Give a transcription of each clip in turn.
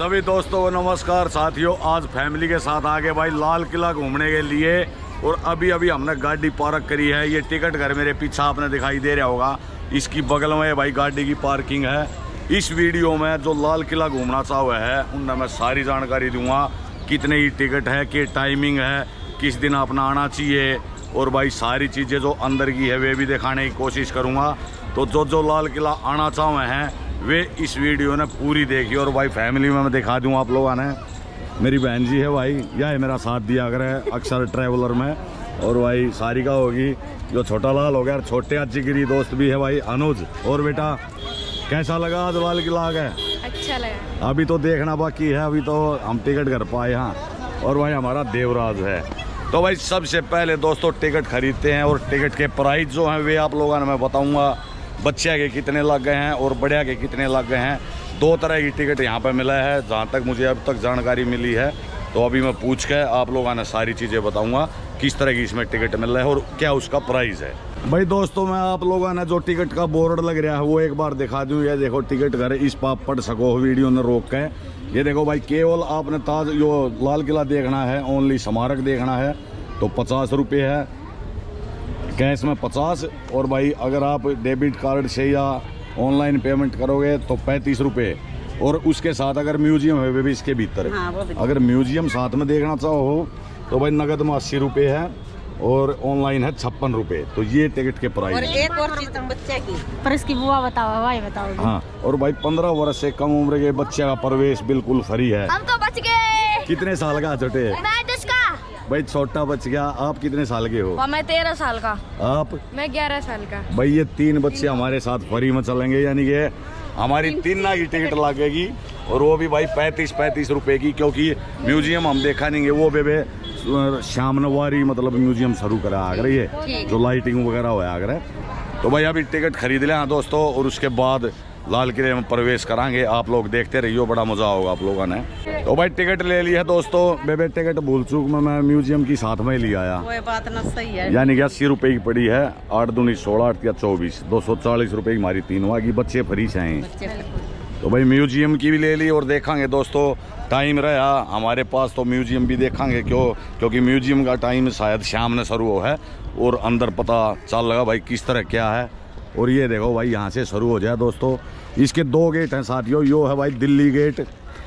सभी दोस्तों को नमस्कार। साथियों, आज फैमिली के साथ आगे भाई लाल किला घूमने के लिए। और अभी हमने गाड़ी पार्क करी है। ये टिकट घर मेरे पीछे आपने दिखाई दे रहा होगा, इसकी बगल में भाई गाड़ी की पार्किंग है। इस वीडियो में जो लाल किला घूमना चाहे है उनमें मैं सारी जानकारी दूंगा, कितने ही टिकट है, कि टाइमिंग है, किस दिन अपना आना चाहिए, और भाई सारी चीज़ें जो अंदर की है वे भी दिखाने की कोशिश करूँगा। तो जो लाल किला आना चाहे हैं वे इस वीडियो ने पूरी देखी। और भाई फैमिली में मैं दिखा दूँ आप लोगों ने, मेरी बहन जी है भाई, यह है मेरा साथ दिया करे अक्सर ट्रैवलर में। और भाई सारिका होगी, जो छोटा लाल हो गया, छोटे अज्जिगिरी दोस्त भी है भाई अनुज। और बेटा कैसा लगा आज लाल किला आ गए? अच्छा लगा। अभी तो देखना बाकी है, अभी तो हम टिकट कर पाए। हाँ, और भाई हमारा देवराज है। तो भाई सबसे पहले दोस्तों टिकट खरीदते हैं, और टिकट के प्राइस जो हैं वे आप लोगों ने मैं बताऊंगा। बच्चे के कितने लग गए हैं और बड़े के कितने लग गए हैं। दो तरह की टिकट यहाँ पे मिला है जहाँ तक मुझे अब तक जानकारी मिली है। तो अभी मैं पूछ के आप लोगों ने सारी चीज़ें बताऊंगा किस तरह की इसमें टिकट मिल रहा है और क्या उसका प्राइस है। भाई दोस्तों, मैं आप लोगों ने जो टिकट का बोर्ड लग रहा है वो एक बार दिखा दूँ। ये देखो टिकट घर, इस पर आप पढ़ सको वीडियो ने रोक के। ये देखो भाई, केवल आपने ताज जो लाल किला देखना है, ओनली स्मारक देखना है तो 50 रुपये है, कैश में 50। और भाई अगर आप डेबिट कार्ड से या ऑनलाइन पेमेंट करोगे तो 35 रुपये। और उसके साथ अगर म्यूजियम है वे भी इसके भीतर है। हाँ, अगर म्यूजियम साथ में देखना चाहो तो भाई नगद में 80 रुपये है और ऑनलाइन है 56 रुपये। तो ये टिकट के प्राइस। और एक और चीज बच्चे की, पर इसकी बुआ बताओ, भाई बताओ। हाँ, और भाई 15 वर्ष से कम उम्र के बच्चे का प्रवेश बिल्कुल फ्री है। हम तो बच गए। कितने साल का छोटे? मैं 10 का। भाई छोटा बच गया। आप कितने साल के हो? मैं 13 साल का। आप? मैं 11 साल का। भाई ये 3 बच्चे हमारे साथ फ्री में चलेंगे, यानी कि हमारी 3 की टिकट लगेगी। और वो भी भाई 35 रुपए की, क्योंकि म्यूजियम हम देखा नहीं है। वो बेबे शाम नवारी मतलब म्यूजियम शुरू करा आगर, ये जो लाइटिंग वगैरह हुआ आगर। तो भाई अभी टिकट खरीद लें दोस्तों, और उसके बाद लाल किले में प्रवेश कराएंगे। आप लोग देखते रहिए, बड़ा मजा होगा आप लोगों ने। तो भाई टिकट ले ली है दोस्तों। बेबे टिकट भूल चूक में मैं म्यूजियम की साथ में ही ले आया। वो बात ना सही है। यानी कि 80 रुपये की पड़ी है। 8 दूनी 16, 8 या 24, 240 रुपये की हमारी तीनों की। बच्चे फ्री चाहिए। तो भाई म्यूजियम की भी ले ली और देखेंगे दोस्तों। टाइम रहा हमारे पास तो म्यूजियम भी देखेंगे, क्योंकि म्यूजियम का टाइम शायद शाम में शुरू हो है और अंदर पता चल लगा भाई किस तरह क्या है। और ये देखो भाई, यहाँ से शुरू हो जाए दोस्तों। इसके 2 गेट हैं साथियों। यो है भाई दिल्ली गेट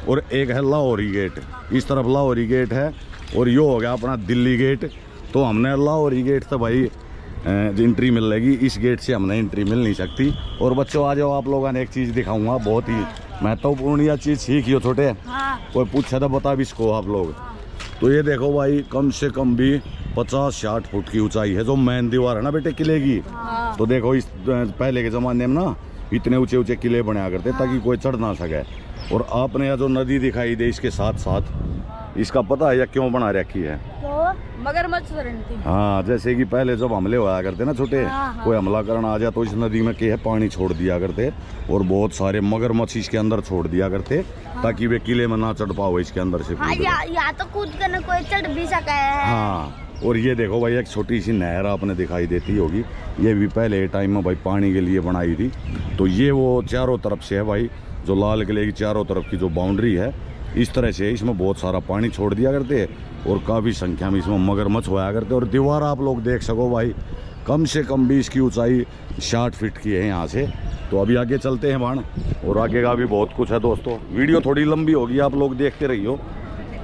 और एक है लाहौरी गेट। इस तरफ लाहौरी गेट है और यो हो गया अपना दिल्ली गेट। तो हमने लाहौरी गेट से भाई एंट्री मिल लेगी, इस गेट से हमने एंट्री मिल नहीं सकती। और बच्चों आ जाओ, आप लोगों ने एक चीज़ दिखाऊंगा, बहुत ही महत्वपूर्ण यह चीज़ सीखियो छोटे। हाँ। कोई पूछा था बता भी इसको आप लोग। तो ये देखो भाई, कम से कम भी 50-60 फुट की ऊंचाई है जो मेन दीवार है ना बेटे किले की। हाँ। तो देखो इस पहले के ज़माने में ना इतने ऊंचे ऊंचे किले बनाया करते ताकि कोई चढ़ ना सके। और आपने यह जो नदी दिखाई दे इसके साथ साथ, इसका पता है या क्यों बना रखी है? मगरमच्छ थी। हाँ, जैसे कि पहले जब हमले हुआ करते ना छोटे, कोई हमला करना आ जाए तो इस नदी में के है पानी छोड़ दिया करते और बहुत सारे मगरमच्छ इसके अंदर छोड़ दिया करते ताकि वे किले में ना चढ़ पाओ इसके अंदर से। या तो कूद कर ना कोई चढ़ भी सका है। हाँ, और ये देखो भाई, एक छोटी सी नहर आपने दिखाई देती होगी। ये भी पहले टाइम में भाई पानी के लिए बनाई थी। तो ये वो चारों तरफ से है भाई, जो लाल किले की चारों तरफ की जो बाउंड्री है, इस तरह से इसमें बहुत सारा पानी छोड़ दिया करते और काफ़ी संख्या में इसमें मगरमच्छ होया करते। और दीवार आप लोग देख सको भाई, कम से कम भी इसकी ऊंचाई 60 फीट की है यहाँ से। तो अभी आगे चलते हैं बाण, और आगे का भी बहुत कुछ है दोस्तों। वीडियो थोड़ी लंबी होगी, आप लोग देखते रहियो।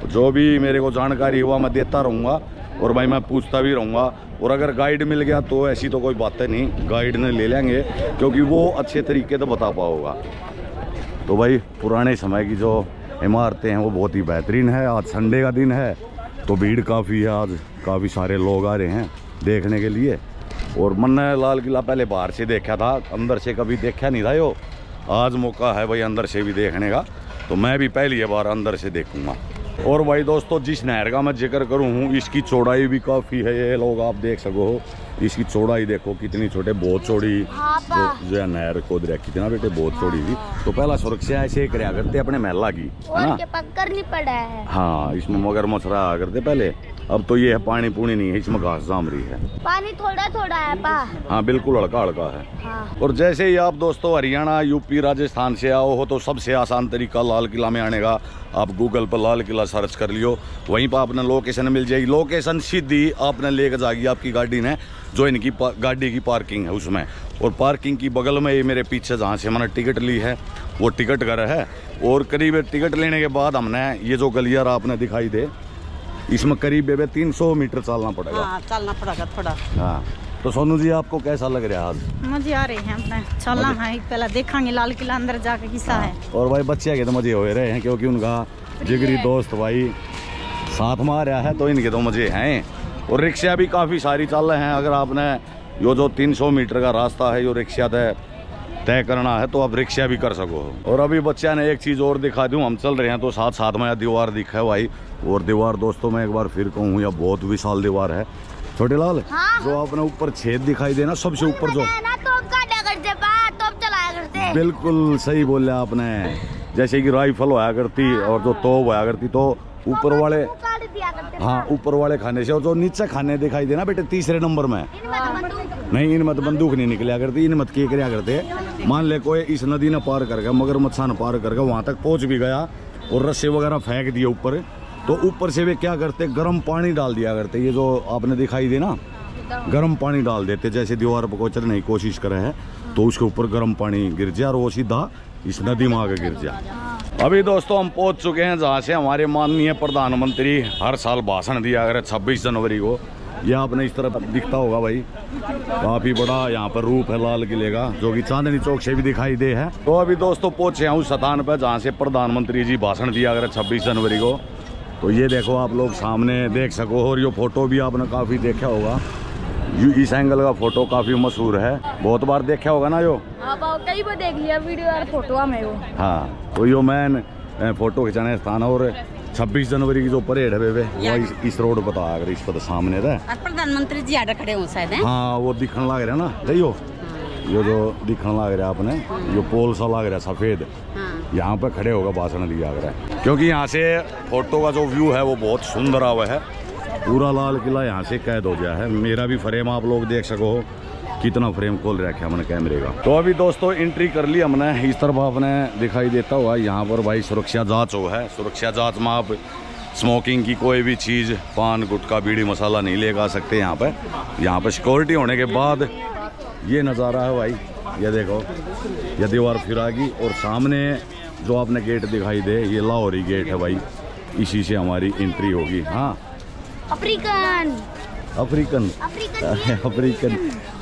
जो भी मेरे को जानकारी हुआ मैं देता रहूँगा और भाई मैं पूछता भी रहूँगा। और अगर गाइड मिल गया तो ऐसी तो कोई बात नहीं, गाइड ने ले लेंगे, क्योंकि वो अच्छे तरीके से बता पाओगा। तो भाई पुराने समय की जो इमारतें हैं वो बहुत ही बेहतरीन है। आज संडे का दिन है तो भीड़ काफ़ी है, आज काफ़ी सारे लोग आ रहे हैं देखने के लिए। और मैंने लाल किला पहले बाहर से देखा था, अंदर से कभी देखा नहीं था। यो आज मौका है भाई अंदर से भी देखने का, तो मैं भी पहली बार अंदर से देखूंगा। और भाई दोस्तों, जिस नहर का मैं जिक्र करूँ हूँ, इसकी चौड़ाई भी काफ़ी है। ये लोग आप देख सको हो, इसकी चौड़ाई देखो कितनी छोटे, बहुत चौड़ी। जो नहर खोद रखी थी ना बेटे, बहुत चौड़ी थी। तो पहला सुरक्षा ऐसे करया करते अपने महला की, है ना, पक्कर नहीं पड़ा है। हाँ, इसमें मगरमच्छ रहा करते पहले। अब तो ये है पानी पूनी नहीं है, इसमें घास जाम रही है। पानी थोड़ा थोड़ा है पा। हाँ, बिल्कुल हल्का हल्का है। हाँ। और जैसे ही आप दोस्तों हरियाणा, यूपी, राजस्थान से आओ हो तो सबसे आसान तरीका लाल किला में आने का आप गूगल पर लाल किला सर्च कर लियो, वहीं पर आपने लोकेशन मिल जाएगी। लोकेशन सीधी आपने लेकर जाएगी आपकी गाड़ी ने, जो इनकी गाड़ी की पार्किंग है उसमें। और पार्किंग की बगल में ये मेरे पीछे जहाँ से मैंने टिकट ली है वो टिकट घर है। और करीब टिकट लेने के बाद हमने ये जो गलियारा आपने दिखाई दे, इसमें करीब 300 मीटर चलना पड़ेगा। हाँ, चलना पड़ेगा थोड़ा। हाँ, तो सोनू जी आपको कैसा लग रहा है आज? मजे आ रहे हैं, अपने चलना है, पहले देखेंगे लाल किला अंदर जाके किसा है। और भाई बच्चे के तो मजे हो रहे हैं, क्योंकि उनका जिगरी दोस्त भाई साथ में आ रहा है, तो इनके तो मजे हैं। और रिक्शा भी काफ़ी सारी चल रहे हैं। अगर आपने यो जो 300 मीटर का रास्ता है, जो रिक्शा तय करना है, तो आप रिक्शा भी कर सको। और अभी बच्चा ने एक चीज़ और दिखा दूँ, हम चल रहे हैं तो साथ साथ में दीवार दिखा है भाई। और दीवार दोस्तों मैं एक बार फिर कहूँ, यह बहुत विशाल दीवार है। छोटे लाल, हाँ। जो आपने ऊपर छेद दिखाई देना सबसे ऊपर, जो बिल्कुल सही बोला आपने, जैसे कि राइफल होया करती और जो तोप होया करती, तो ऊपर वाले, हाँ ऊपर वाले खाने से। और जो नीचे खाने दिखाई देना बेटे तीसरे नंबर में, नहीं इनमें तो बंदूक नहीं निकलिया करती, इनमें के करिया करते। मान ले कोई इस नदी ने पार करके, मगरमच्छा ने पार करके वहाँ तक पहुँच भी गया और रस्से वगैरह फेंक दिए ऊपर, तो ऊपर से वे क्या करते, गर्म पानी डाल दिया करते। ये जो आपने दिखाई दे ना, गर्म पानी डाल देते, जैसे दीवार पर कोई चढ़ने की कोशिश करे है तो उसके ऊपर गर्म पानी गिर जाए और वो सीधा इस नदी में आगे गिर जाए। अभी दोस्तों हम पहुंच चुके हैं जहां से हमारे माननीय प्रधानमंत्री हर साल भाषण दिया करे 26 जनवरी को। ये आपने इस तरह दिखता होगा भाई, काफ़ी बड़ा यहाँ पर रूप है लाल किले का, जो कि चांदनी चौक से भी दिखाई दे है। तो अभी दोस्तों पहुंचे हैं उस स्थान पर जहाँ से प्रधानमंत्री जी भाषण दिया करे 26 जनवरी को। तो ये देखो आप लोग सामने देख सको, और ये फोटो भी आपने काफ़ी देखा होगा। इस एंगल का फोटो काफ़ी मशहूर है, बहुत बार देखा होगा ना यो। कई बार देख लिया वीडियो और फोटो में वो। हाँ, तो यो मैन फोटो खिंचाने स्थान। और 26 जनवरी की जो परेड है वो इस रोड बता अगर इस पर सामने रहे। प्रधानमंत्री जी आडा खड़े हो शायद। हाँ, वो दिखने लग रहा है ना, देखियो ये जो दिखने लग रहा है आपने, ये पोल सा लग रहा है सफ़ेद, यहाँ पे खड़े होकर भाषण दिया गया है। क्योंकि यहाँ से फोटो का जो व्यू है वो बहुत सुंदर आवा है, पूरा लाल किला यहाँ से कैद हो गया है। मेरा भी फ्रेम आप लोग देख सको, कितना फ्रेम खोल रखा है मैंने कैमरे का। तो अभी दोस्तों एंट्री कर ली हमने। इस तरफ आपने दिखाई देता हुआ यहाँ पर भाई सुरक्षा जांच हो है। सुरक्षा जांच में आप स्मोकिंग की कोई भी चीज़, पान गुटखा बीड़ी मसाला नहीं लेकर आ सकते यहाँ पर। यहाँ पर सिक्योरिटी होने के बाद ये नज़ारा है भाई, ये देखो, ये दीवार फिरागी और सामने जो आपने गेट दिखाई दे, ये लाहौरी गेट है भाई, इसी से हमारी एंट्री होगी। हाँ, अफ्रीकन अफ्रीकन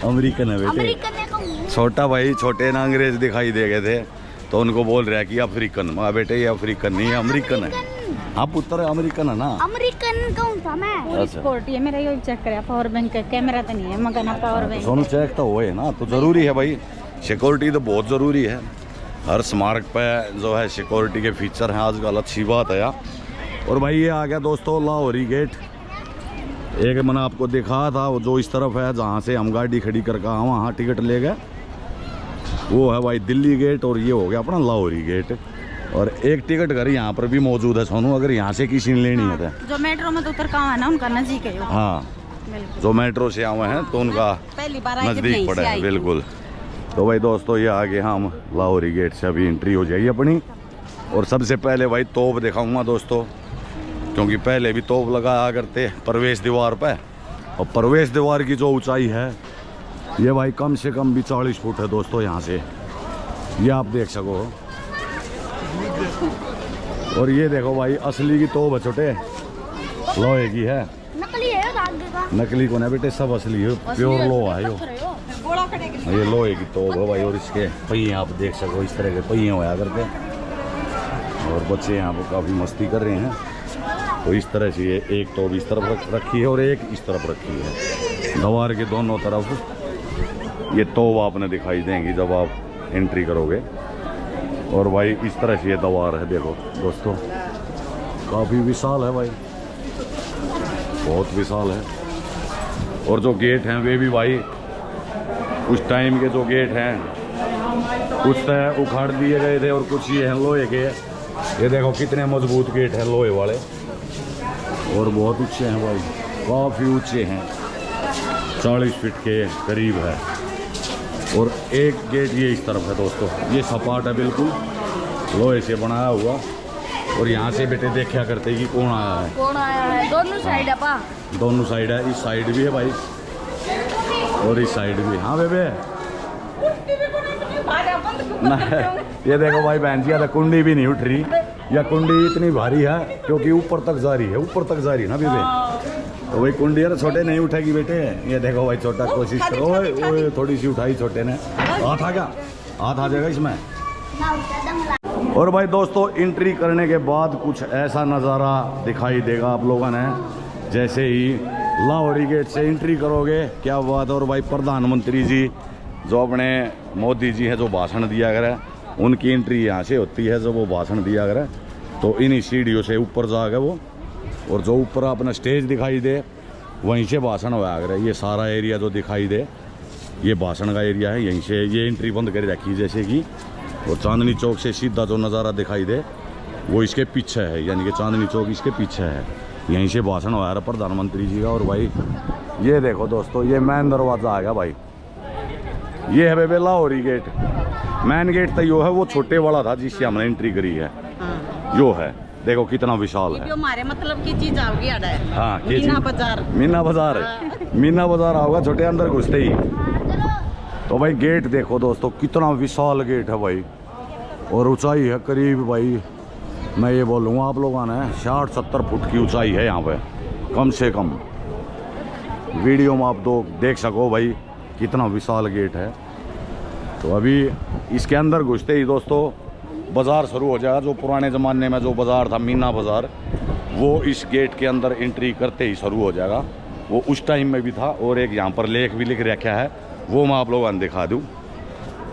अमेरिकन है बेटे। छोटा भाई, छोटे ना अंग्रेज दिखाई दे गए थे तो उनको बोल रहा है कि अफ्रीकन। माँ बेटे ये अफ्रीकन नहीं है, अमेरिकन है। हाँ पुत्र अमेरिकन है ना। अमेरिकन कौन सा मैं? सिक्योरिटी है मेरा, ये चेक करे। पावर बैंक का कैमरा तो नहीं है मगर ना पावर बैंक। सोनू चेक तो हुए ना, तो जरूरी है भाई, सिक्योरिटी तो बहुत ज़रूरी है। हर स्मारक पे जो है सिक्योरिटी के फीचर हैं आजकल, अच्छी बात है यार। और भाई ये आ गया दोस्तों लाहौरी गेट। एक मैंने आपको दिखा था वो जो इस तरफ है जहाँ से हम गाड़ी खड़ी करके वहाँ टिकट ले गए, वो है भाई दिल्ली गेट। और ये हो गया अपना लाहौरी गेट। और एक टिकट घर यहाँ पर भी मौजूद है सोनू, अगर यहाँ से किसी ने लेनी है जो मेट्रो में तो उतर का है ना, उनका नजदीक है। हाँ, जो मेट्रो से आए हैं तो उनका नज़दीक पड़ा है बिल्कुल। तो भाई दोस्तों ये आगे हम लाहौरी गेट से अभी एंट्री हो जाएगी अपनी। और सबसे पहले भाई तोप दिखाऊंगा दोस्तों, क्योंकि पहले भी तोप लगाया करते प्रवेश द्वार पे। और प्रवेश द्वार की जो ऊंचाई है ये भाई कम से कम भी 40 फुट है दोस्तों यहाँ से, ये आप देख सको। और ये देखो भाई असली की तोप है, छोटे लोहे की है, नकली है का? नकली को ना बेटे, सब असली है, प्योर लोहा है ये लोहे की तोप है भाई। और इसके पहिए आप देख सको, इस तरह के पहिए होया करते। और बच्चे यहाँ पर काफ़ी मस्ती कर रहे हैं। तो इस तरह से ये एक तोप इस तरफ रखी है और एक इस तरफ रखी है। दीवार के दोनों तरफ ये तोप आपने दिखाई देंगी जब आप एंट्री करोगे। और भाई इस तरह से ये दीवार है, देखो दोस्तों, काफ़ी विशाल है भाई, बहुत विशाल है। और जो गेट हैं वे भी भाई उस टाइम के जो गेट हैं कुछ तो उखाड़ दिए गए थे और कुछ ये हैं लोहे के। ये देखो कितने मजबूत गेट हैं लोहे वाले, और बहुत ऊंचे हैं भाई, काफ़ी ऊंचे हैं, 40 फीट के करीब है। और एक गेट ये इस तरफ है दोस्तों, ये सपाट है बिल्कुल, लोहे से बनाया हुआ। और यहाँ से बेटे देखा करते कि कौन आया है। कौन आया है, दोनों साइड है पा। दोनों साइड है, इस साइड भी है भाई और इस साइड भी। हाँ बेबे ये देखो भाई बहन जी, कुंडी भी नहीं उठ रही, या कुंडी इतनी भारी है क्योंकि ऊपर तक जा रही है, ऊपर तक जा रही है ना बेबे। तो भाई कुंडी यार छोटे नहीं उठेगी बेटे। ये देखो भाई छोटा कोशिश करो, ओए थोड़ी सी उठाई छोटे ने। हाथ आ गया, हाथ आ जाएगा इसमें। और भाई दोस्तों एंट्री करने के बाद कुछ ऐसा नज़ारा दिखाई देगा आप लोगों ने, जैसे ही लाहौरी गेट से एंट्री करोगे, क्या बात। और भाई प्रधानमंत्री जी जो अपने मोदी जी है जो भाषण दिया करे, उनकी एंट्री यहाँ से होती है। जब वो भाषण दिया करे तो इन्हीं सीढ़ियों से ऊपर जाकर वो, और जो ऊपर अपना स्टेज दिखाई दे वहीं से भाषण हुआ करे। ये सारा एरिया जो दिखाई दे ये भाषण का एरिया है, यहीं से ये एंट्री बंद कर रखी जैसे कि। और चांदनी चौक से सीधा जो नज़ारा दिखाई दे वो इसके पीछे है, यानी कि चांदनी चौक इसके पीछे है, यहीं से भाषण हुआ है प्रधानमंत्री जी का। और भाई ये देखो दोस्तों, ये मेन दरवाज़ा आ गया भाई, ये है बेबे लाहौरी गेट। मेन गेट तो यो है, वो छोटे वाला था जिससे हमने एंट्री करी है, यो है। देखो कितना विशाल है, हमारे मतलब की चीज आओगी। हाँ मीना बाजार, मीना बाजार, मीना बाजार आओगा छोटे अंदर घुसते ही। तो भाई गेट देखो दोस्तों, कितना विशाल गेट है भाई, और ऊंचाई है करीब भाई, मैं ये बोलूँगा आप लोगों ने 60-70 फुट की ऊंचाई है यहाँ पे कम से कम। वीडियो में आप तो देख सको भाई कितना विशाल गेट है। तो अभी इसके अंदर घुसते ही दोस्तों बाज़ार शुरू हो जाएगा। जो पुराने ज़माने में जो बाज़ार था मीना बाज़ार, वो इस गेट के अंदर एंट्री करते ही शुरू हो जाएगा। वो उस टाइम में भी था, और एक यहाँ पर लेख भी लिख रखा है, वो मैं आप लोगों ने दिखा दूँ।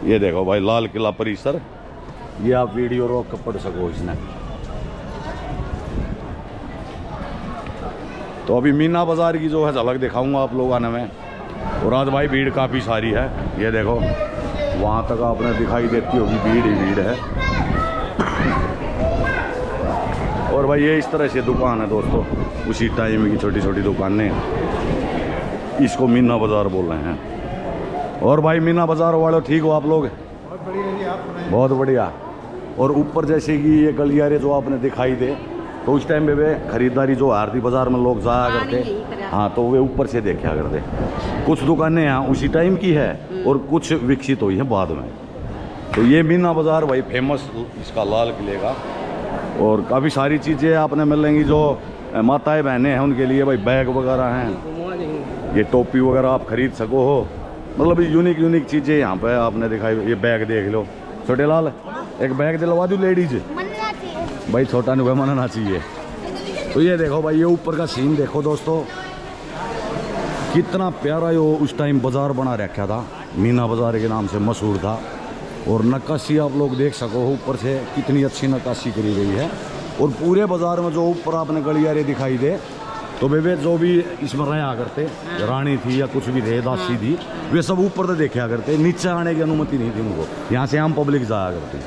ये देखो भाई लाल किला परिसर, ये आप वीडियो रोक कर पढ़ सको इसने। तो अभी मीना बाज़ार की जो है झलक दिखाऊंगा आप लोगों ने मैं। और आज भाई भीड़ काफ़ी सारी है, ये देखो वहाँ तक आपने दिखाई देती होगी, भीड़ ही भीड़ है। और भाई ये इस तरह से दुकान है दोस्तों, उसी टाइम की छोटी छोटी दुकानें, इसको मीना बाज़ार बोल रहे हैं। और भाई मीना बाज़ार वालों ठीक हो आप लोग? बहुत बढ़िया। और ऊपर जैसे कि ये गलियारे जो आपने दिखाई दे, तो उस टाइम पे खरीदारी जो आरती बाज़ार में लोग जाया करते, हाँ तो वे ऊपर से देखा करते। कुछ दुकानें यहाँ उसी टाइम की है और कुछ विकसित हुई है बाद में। तो ये मीना बाज़ार भाई फेमस इसका लाल किले का। और काफ़ी सारी चीज़ें आपने मिलेंगी, जो माताएं बहनें हैं उनके लिए भाई बैग वगैरह हैं, ये टोपी वगैरह आप खरीद सको हो। मतलब यूनिक यूनिक चीज़ें यहाँ पे आपने दिखाई। ये बैग देख लो छोटे लाल, एक बैग दिलवा दूँ लेडीज भाई, छोटा नहीं भाई मनना चाहिए। तो ये देखो भाई, ये ऊपर का सीन देखो दोस्तों, कितना प्यारा ये उस टाइम बाज़ार बना रखा था, मीना बाज़ार के नाम से मशहूर था। और नक्काशी आप लोग देख सको हो ऊपर से, कितनी अच्छी नक्काशी करी गई है। और पूरे बाज़ार में जो ऊपर आपने गलियारे दिखाई दे, तो बेबे जो भी इसमें रहा करते, रानी थी या कुछ भी थे, दासी थी, वे सब ऊपर से देखा करते, नीचे आने की अनुमति नहीं थी उनको। यहाँ से आम पब्लिक जाया करते,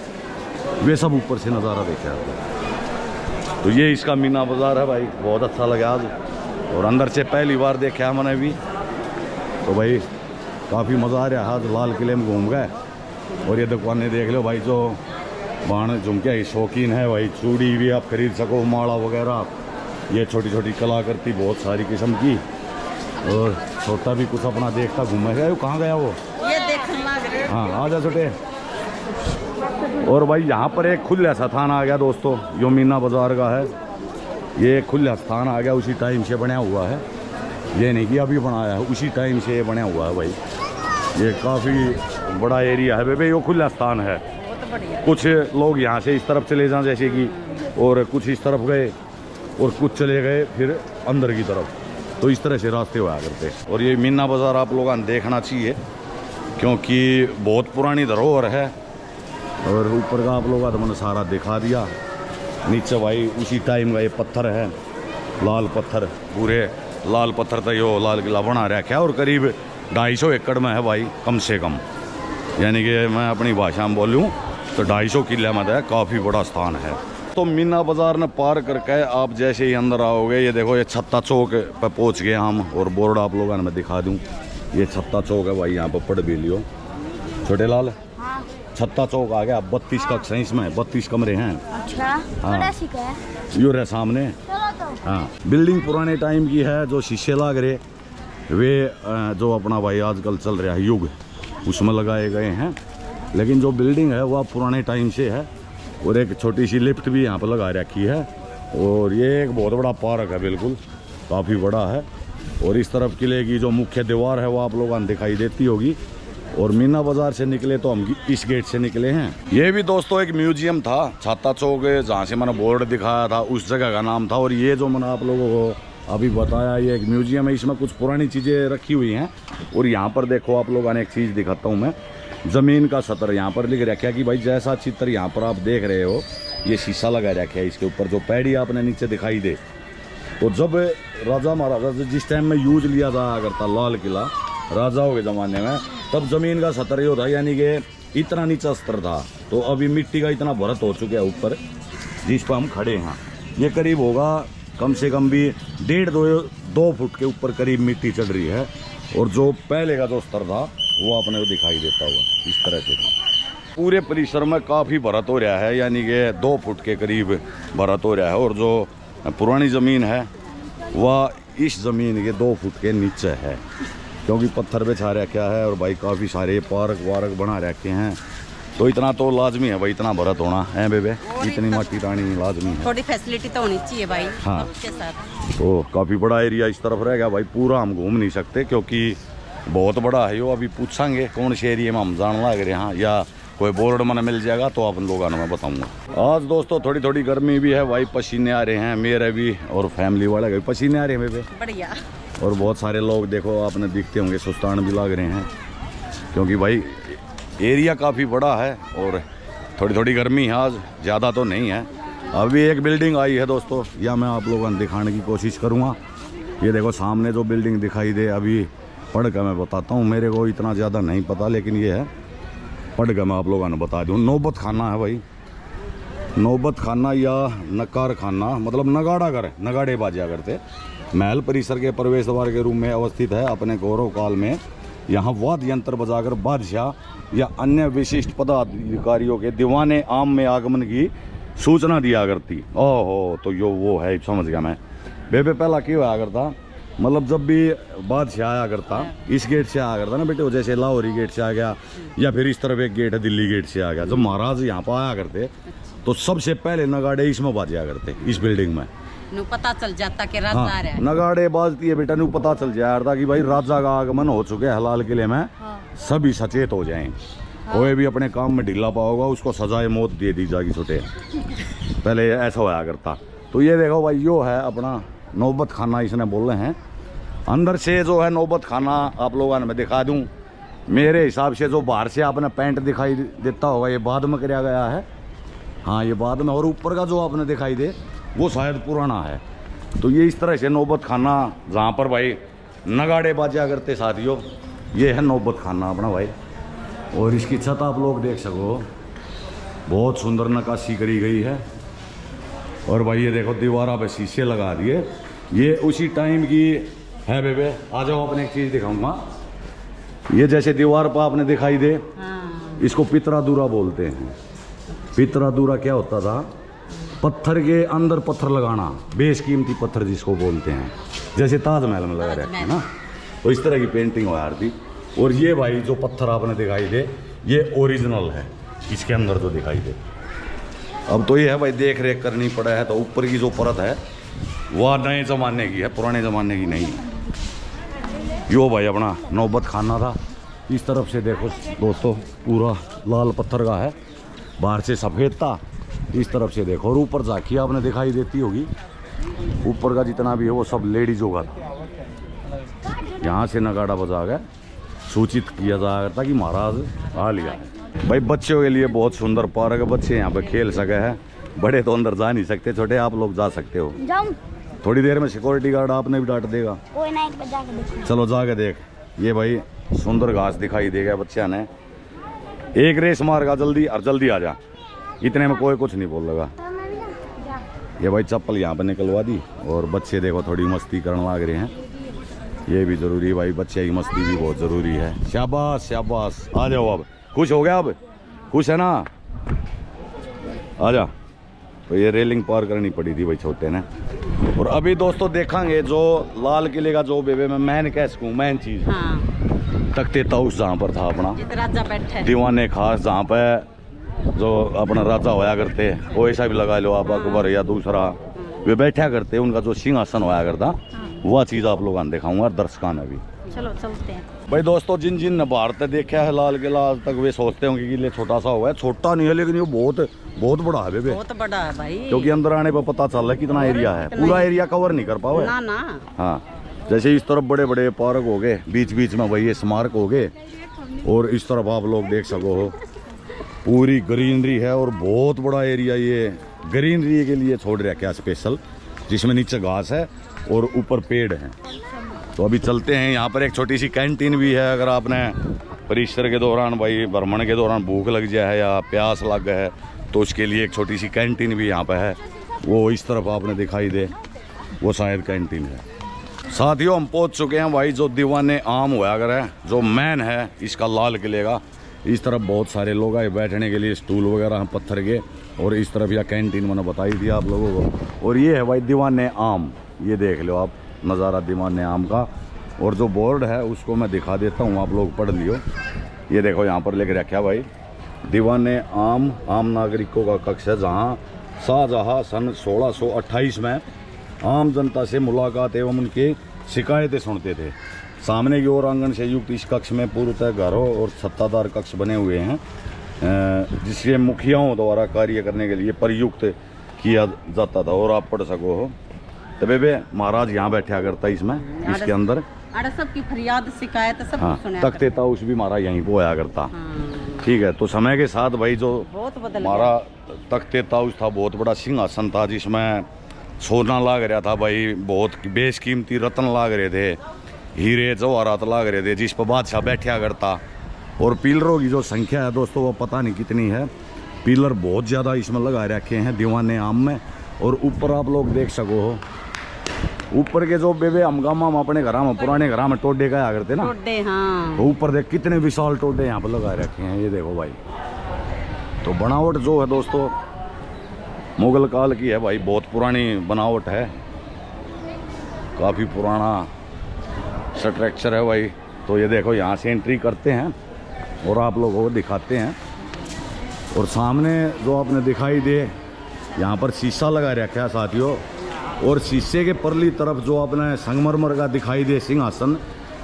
वे सब ऊपर से नज़ारा देखा करते। तो ये इसका मीना बाज़ार है भाई, बहुत अच्छा लगा आज। और अंदर से पहली बार देखा मैंने भी, तो भाई काफ़ी मज़ा आ रहा। आज लाल किले में घूम गए। और ये दुकानें देख लो भाई, जो बाण झुमके शौकीन है भाई, चूड़ी भी आप खरीद सको, माला वगैरह, ये छोटी छोटी कलाकृति बहुत सारी किस्म की। और छोटा भी कुछ अपना देखता घूमे गया। कहाँ गया वो? ये देखने लग रहे। हाँ आ जा छोटे। और भाई यहाँ पर एक खुला स्थान आ गया दोस्तों, जो मीना बाज़ार का है। ये खुला स्थान आ गया, उसी टाइम से बना हुआ है, ये नहीं कि अभी बनाया है, उसी टाइम से ये बना हुआ है भाई। ये काफ़ी बड़ा एरिया है बेबे, ये खुला स्थान है। कुछ लोग यहाँ से इस तरफ चले जाएं जैसे कि, और कुछ इस तरफ गए, और कुछ चले गए फिर अंदर की तरफ। तो इस तरह से रास्ते हुआ करते। और ये मीना बाज़ार आप लोगों ने देखना चाहिए, क्योंकि बहुत पुरानी धरोहर है। और ऊपर का आप लोगों ने मैंने सारा दिखा दिया। नीचे भाई उसी टाइम का ये पत्थर है, लाल पत्थर, पूरे लाल पत्थर तो यो लाल किला बना रखा है। और करीब 250 एकड़ में है भाई, कम से कम, यानी कि मैं अपनी भाषा में बोलूँ तो 250 किले में है, काफ़ी बड़ा स्थान है। तो मीना बाज़ार ने पार करके आप जैसे ही अंदर आओगे, ये देखो ये छत्ता चौक पर पहुँच गए हम। और बोर्ड आप लोगों ने मैं दिखा दूँ, ये छत्ता चौक है भाई, यहाँ पर पढ़ भी लियो छोटे लाल। छत्ता चौक आ गया। 32 कक्ष हैं इसमें, 32 कमरे हैं। अच्छा हाँ। बड़ा सीखा है। यो रहे सामने। चलो तो हाँ, बिल्डिंग पुराने टाइम की है। जो शीशे लग रहे वे जो अपना भाई आजकल चल रहा है युग, उसमें लगाए गए हैं। लेकिन जो बिल्डिंग है वह पुराने टाइम से है। और एक छोटी सी लिफ्ट भी यहाँ पर लगा रखी है। और ये एक बहुत बड़ा पार्क है, बिल्कुल काफ़ी बड़ा है। और इस तरफ किले की जो मुख्य दीवार है वो आप लोगों को दिखाई देती होगी। और मीना बाजार से निकले तो हम इस गेट से निकले हैं। ये भी दोस्तों एक म्यूजियम था, छाता चौक, जहाँ से मैंने बोर्ड दिखाया था उस जगह का नाम था। और ये जो मैंने आप लोगों को अभी बताया ये एक म्यूजियम है। इसमें कुछ पुरानी चीज़ें रखी हुई हैं। और यहाँ पर देखो आप लोगों ने एक चीज़ दिखाता हूँ मैं, ज़मीन का सतर यहाँ पर लिख रखा है कि भाई जैसा चित्र यहाँ पर आप देख रहे हो ये शीशा लगा रखा है इसके ऊपर। जो पैड़ी आपने नीचे दिखाई दे, तो जब राजा महाराजा जिस टाइम में यूज लिया जाया करता लाल किला राजाओं के ज़माने में, तब ज़मीन का सतर ये था, यानी कि इतना नीचा स्तर था। तो अभी मिट्टी का इतना भरत हो चुका है ऊपर जिस पर हम खड़े हैं। ये करीब होगा कम से कम भी 1.5-2 फुट के ऊपर करीब मिट्टी चढ़ रही है। और जो पहले का जो स्तर था वो अपने को दिखाई देता हुआ इस तरह से। पूरे परिसर में काफ़ी भरत हो रहा है, यानी कि 2 फुट के करीब भरत हो रहा है। और जो पुरानी ज़मीन है वह इस ज़मीन के 2 फुट के नीचे है, क्योंकि पत्थर पे छा रखा है। और भाई काफ़ी सारे पार्क वार्क बना रखे हैं। तो इतना तो लाजमी है भाई, इतना भरत होना है बेबे, इतनी माटी रानी लाजमी है। थोड़ी फैसिलिटी तो होनी चाहिए भाई। हाँ। उसके साथ तो काफ़ी बड़ा एरिया इस तरफ रह गया भाई, पूरा हम घूम नहीं सकते क्योंकि बहुत बड़ा है। यो अभी पूछेंगे कौन से एरिया में हम जान लग रहे हैं, या कोई बोर्ड मैंने मिल जाएगा तो अपन लोगों मैं बताऊंगा। आज दोस्तों थोड़ी थोड़ी गर्मी भी है भाई, पसीने आ रहे हैं मेरे भी और फैमिली वाले भी पसीने आ रहे हैं बेबे। बढ़िया। और बहुत सारे लोग देखो आपने दिखते होंगे सुस्तान भी लग रहे हैं, क्योंकि भाई एरिया काफ़ी बड़ा है और थोड़ी थोड़ी गर्मी है आज, ज़्यादा तो नहीं है। अभी एक बिल्डिंग आई है दोस्तों, या मैं आप लोगों को दिखाने की कोशिश करूँगा। ये देखो सामने जो बिल्डिंग दिखाई दे, अभी पढ़ कर मैं बताता हूँ, मेरे को इतना ज़्यादा नहीं पता लेकिन ये है, पढ़ कर मैं आप लोगों को बता दूँ। नौबत खाना है भाई, नौबत खाना या नकार खाना, मतलब नगाड़ा घर, नगाड़े बाजा करते। महल परिसर के प्रवेश द्वार के रूप में अवस्थित है। अपने गौरव काल में यहाँ वाद्य यंत्र बजाकर बादशाह या अन्य विशिष्ट पदाधिकारियों के दीवाने आम में आगमन की सूचना दिया करती। ओहो, तो यो वो है, समझ गया मैं बेबे। पहला क्यों आया करता, मतलब जब भी बादशाह आया करता इस गेट से आया करता ना बेटे, जैसे लाहौरी गेट से आ गया, या फिर इस तरफ एक गेट है दिल्ली गेट से आ गया। जब महाराज यहाँ पर आया करते तो सबसे पहले नगाड़े इसमें बाजा करते, इस बिल्डिंग में। नु पता चल जाता कि राजा आ रहा है। नगाड़े बाजती है बेटा, नु पता चल जाया था कि भाई राजा का आगमन हो चुके है लाल किले में। सभी सचेत हो जाएं। कोई भी अपने काम में ढीला पाओगा उसको सजाए मौत दे दी जाएगी छोटे। पहले ऐसा होया करता। तो ये देखो भाई, यो है अपना नौबत खाना, इसने बोल रहे हैं। अंदर से जो है नौबत खाना आप लोगों ने मैं दिखा दूं। मेरे हिसाब से जो बाहर से आपने पेंट दिखाई देता होगा ये बाद में किया गया है। हाँ, ये बाद में। और ऊपर का जो आपने दिखाई दे वो शायद पुराना है। तो ये इस तरह से नौबत खाना, जहाँ पर भाई नगाड़े बाजा करते साथियों, ये है नौबत खाना अपना भाई। और इसकी छत आप लोग देख सको, बहुत सुंदर नक्काशी करी गई है। और भाई ये देखो दीवारा पे शीशे लगा दिए, ये उसी टाइम की है बेबे। आ जाओ, अपने एक चीज़ दिखाऊंगा। ये जैसे दीवार पर आपने दिखाई दे, इसको पितरादूरा बोलते हैं। पितरादूरा क्या होता था, पत्थर के अंदर पत्थर लगाना, बेशकीमती पत्थर जिसको बोलते हैं, जैसे ताजमहल में लगा रहते हैं ना, तो इस तरह की पेंटिंग हो यार थी। और ये भाई जो पत्थर आपने दिखाई दे ये ओरिजिनल है, इसके अंदर जो दिखाई दे। अब तो ये है भाई, देख रेख करनी पड़ा है। तो ऊपर की जो परत है वह नए ज़माने की है, पुराने ज़माने की नहीं। यो भाई अपना नौबत खाना था। इस तरफ से देखो दोस्तों, पूरा लाल पत्थर का है, बाहर से सफ़ेद था। इस तरफ से देखो, और ऊपर झांकी आपने दिखाई देती होगी, ऊपर का जितना भी है वो सब लेडीजों का था। यहाँ से नगाड़ा बजा गया, सूचित किया जा रहा था कि महाराज आ लिया है। भाई बच्चों के लिए बहुत सुंदर पार्क है, बच्चे यहाँ पे खेल सके हैं, बड़े तो अंदर जा नहीं सकते, छोटे आप लोग जा सकते हो। थोड़ी देर में सिक्योरिटी गार्ड आपने भी डांट देगा। कोई ना, एक बार जाके देखो। चलो जाके देख। ये भाई सुंदर घास दिखाई देगा बच्चा ने, एक रेस मार जल्दी और जल्दी आ जा, इतने में कोई कुछ नहीं बोल लगा। ये भाई चप्पल यहाँ पर निकलवा दी, और बच्चे देखो थोड़ी मस्ती करने लग रहे हैं। ये भी ज़रूरी है भाई, बच्चे की मस्ती भी बहुत ज़रूरी है। शाबाश शाबाश, आ जाओ अब। खुश हो गया अब? खुश है ना? आजा। तो ये रेलिंग पार करनी पड़ी थी भाई छोटे ने। और अभी दोस्तों देखेंगे जो लाल किले का जो बेबे में मैन कह सकूँ मैन चीज हाँ तख्ते ताउस जहाँ पर था अपना जिधर राजा बैठे दीवाने खास, जहाँ पे जो अपना राजा होया करते, कोई सा भी लगा लो आप, अकबर या दूसरा, वे बैठा करते, उनका जो सिंहासन होया करता, वह चीज़ आप लोगों ने दिखाऊंगा दर्शकों ने भी। चलो चलते हैं। भाई दोस्तों जिन जिन ने भारत देखा है लाल किला आज तक, वे सोचते होंगे कि ये छोटा सा हुआ है। छोटा नहीं है लेकिन ये बहुत बहुत बड़ा है बेबे, बहुत बड़ा है भाई। क्योंकि अंदर आने पर पता चल रहा है कितना एरिया है। पूरा एरिया कवर नहीं कर पाओ। ना ना हाँ, जैसे इस तरफ बड़े बड़े पार्क हो गए, बीच बीच में वही स्मारक हो गए, और इस तरफ आप लोग देख सको हो पूरी ग्रीनरी है। और बहुत बड़ा एरिया ये ग्रीनरी के लिए छोड़ रखा है स्पेशल, जिसमें नीचे घास है और ऊपर पेड़ हैं। तो अभी चलते हैं। यहाँ पर एक छोटी सी कैंटीन भी है, अगर आपने परिसर के दौरान भाई भ्रमण के दौरान भूख लग जाए या प्यास लग है तो उसके लिए एक छोटी सी कैंटीन भी यहाँ पे है। वो इस तरफ आपने दिखाई दे, वो शायद कैंटीन है। साथियों हम पहुँच चुके हैं भाई जो दीवाने आम हुआ अगर है, जो मैन है इसका लाल किले का। इस तरफ बहुत सारे लोग आए बैठने के लिए, स्टूल वगैरह हैं पत्थर के, और इस तरफ यह कैंटीन मैंने बताई थी आप लोगों को। और ये है भाई दीवाने आम, ये देख लो आप नज़ारा दीवाने आम का। और जो बोर्ड है उसको मैं दिखा देता हूँ, आप लोग पढ़ लियो। ये देखो यहाँ पर लेके रखा भाई दीवाने आम, आम नागरिकों का कक्ष है, जहाँ शाहजहाँ सन 1628 में आम जनता से मुलाकात एवं उनकी शिकायतें सुनते थे। सामने की ओर आंगन से युक्त इस कक्ष में पूर्वतः घरों और सत्तादार कक्ष बने हुए हैं, जिसके मुखियाओं द्वारा कार्य करने के लिए प्रयुक्त किया जाता था। और आप पढ़ सको हो तो बेबे महाराज यहाँ बैठा करता इसमें, इसके अंदर अरे सबकी फरियाद शिकायत सब हाँ, सुना तख्ते ताउस भी महाराज यहीं पे होया करता। ठीक है, तो समय के साथ भाई जो बहुत बदल हमारा तख्ते ताउस था बहुत बड़ा सिंहासन था, जिसमें सोना लाग रहा था भाई, बहुत बेशकीमती रत्न लाग रहे थे, हीरे जवाहरात लाग रहे थे, जिस पर बादशाह बैठा करता। और पिलरों की जो संख्या है दोस्तों वो पता नहीं कितनी है, पिलर बहुत ज़्यादा इसमें लगा रखे हैं दीवाने आम में। और ऊपर आप लोग देख सको हो, ऊपर के जो बेबे हम अपने घर में पुराने घर में टोडे का करते ना, टोडे हाँ। तो ऊपर देख कितने विशाल टोडे यहाँ पर लगा रखे हैं, ये देखो भाई। तो बनावट जो है दोस्तों मुगल काल की है भाई, बहुत पुरानी बनावट है, काफ़ी पुराना स्ट्रक्चर है भाई। तो ये देखो यहाँ से एंट्री करते हैं और आप लोगों को दिखाते हैं। और सामने जो आपने दिखाई दे यहाँ पर शीशा लगा रखा है साथियों, और शीशे के परली तरफ जो आपने संगमरमर का दिखाई दे सिंहासन,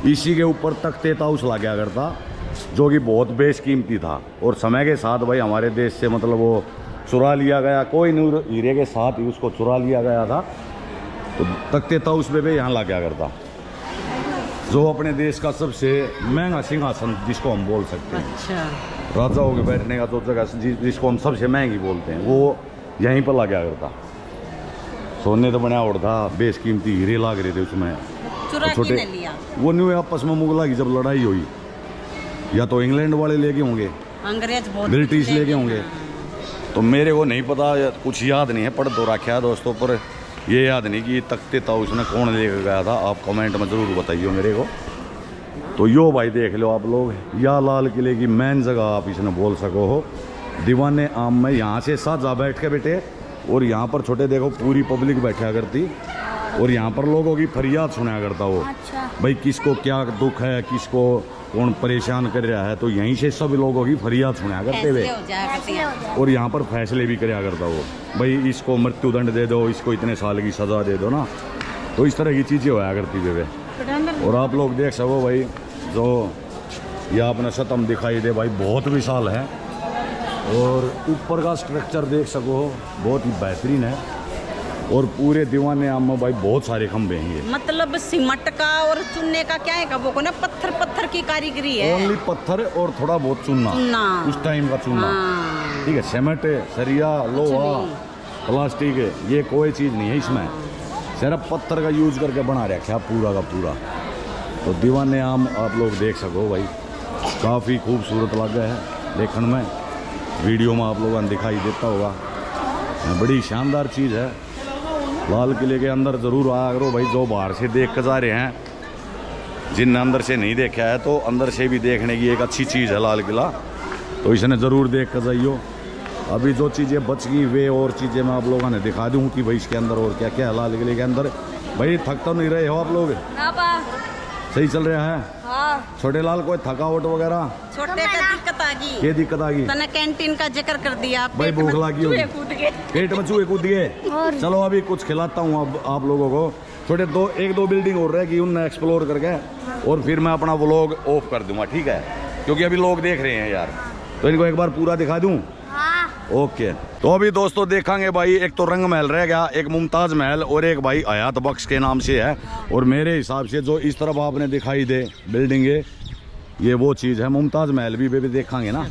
इसी के ऊपर तख्ते ताउस लगा करता, जो कि बहुत बेशकीमती था। और समय के साथ भाई हमारे देश से मतलब वो चुरा लिया गया, कोई नूर हीरे के साथ ही उसको चुरा लिया गया था। तो तख्ते ताउस पे भी यहाँ लगा करता, जो अपने देश का सबसे महंगा सिंहासन जिसको हम बोल सकते हैं। अच्छा। राजाओं के बैठने का जो जगह जिसको हम सबसे महंगी बोलते हैं, वो यहीं पर लगा करता। सोने तो बना उड़ता, बेशकीमती हीरे लाग रहे थे उसमें। चुरा छोटे किने लिया? वो न्यू आपस में मुगला की जब लड़ाई हुई, या तो इंग्लैंड वाले लेके होंगे, अंग्रेज बहुत ब्रिटिश लेके होंगे, तो मेरे को नहीं पता, कुछ याद नहीं है, पढ़ तो रखा है दोस्तों, पर ये याद नहीं कि तख्ते ताउस ने कौन लेकर गया था। आप कमेंट में ज़रूर बताइए मेरे को। तो यो भाई देख लो आप लोग, या लाल किले की मेन जगह आप इसने बोल सको हो, दीवाने आम में। यहाँ से शाहजहाँ बैठ के बैठे, और यहाँ पर छोटे देखो पूरी पब्लिक बैठा करती, और यहाँ पर लोगों की फरियाद सुना करता वो। अच्छा। भाई किसको क्या दुख है, किसको कौन परेशान कर रहा है, तो यहीं से सब लोगों की फरियाद सुना करते हुए, और यहाँ पर फैसले भी कराया करता वो, भाई इसको मृत्यु दंड दे दो, इसको इतने साल की सज़ा दे दो ना। तो इस तरह की चीज़ें होया करती थे। और आप लोग देख सको भाई, जो ये आपने सतम दिखाई दे भाई बहुत विशाल है, और ऊपर का स्ट्रक्चर देख सको बहुत ही बेहतरीन है। और पूरे दीवाने आम में भाई बहुत सारे खंभे हैं, ये मतलब सीमेंट का और चुनने का क्या है, वो को ना पत्थर पत्थर की कारीगरी है। ओनली पत्थर और थोड़ा बहुत चूना, उस टाइम का चूना। हाँ। ठीक है, सीमेंट, सरिया, लोहा, प्लास्टिक, ये कोई चीज़ नहीं है इसमें, सिर्फ पत्थर का यूज करके बना रखा है पूरा का पूरा। तो दीवाने आम आप लोग देख सको भाई, काफ़ी खूबसूरत लगा है देखने में, वीडियो में आप लोगों ने दिखाई देता होगा, बड़ी शानदार चीज़ है। लाल किले के अंदर ज़रूर आया करो भाई, जो बाहर से देख कर जा रहे हैं, जिनने अंदर से नहीं देखा है तो अंदर से भी देखने की एक अच्छी चीज़ है लाल किला। तो इसने ज़रूर देख कर जाइयो। अभी जो चीज़ें बच गई वे और चीज़ें मैं आप लोगों ने दिखा दूँ कि भाई इसके अंदर और क्या क्या है लाल किले के अंदर। भाई थक तो नहीं रहे हो आप लोग? सही चल रहा है? हाँ। छोटे लाल कोई थकावट वगैरह? छोटे का दिक्कत आ गई। क्या दिक्कत आ गई? तने कैंटीन का जिक्र कर दिया। भाई भूख लगी होगी, कूद गए। पेट में चूहे कूद गए। चलो अभी कुछ खिलाता हूँ अब आप लोगों को। छोटे एक दो बिल्डिंग हो रहे कि उनने एक्सप्लोर करके और फिर मैं अपना व्लॉग ऑफ कर दूंगा, ठीक है? क्योंकि अभी लोग देख रहे हैं यार, तो इनको एक बार पूरा दिखा दूं। ओके, तो अभी दोस्तों देखेंगे भाई, एक तो रंग महल रह गया, एक मुमताज महल और एक भाई हयात बख्श के नाम से है। और मेरे हिसाब से जो इस तरफ आपने दिखाई दे बिल्डिंग ये वो चीज़ है। मुमताज महल भी देखेंगे ना,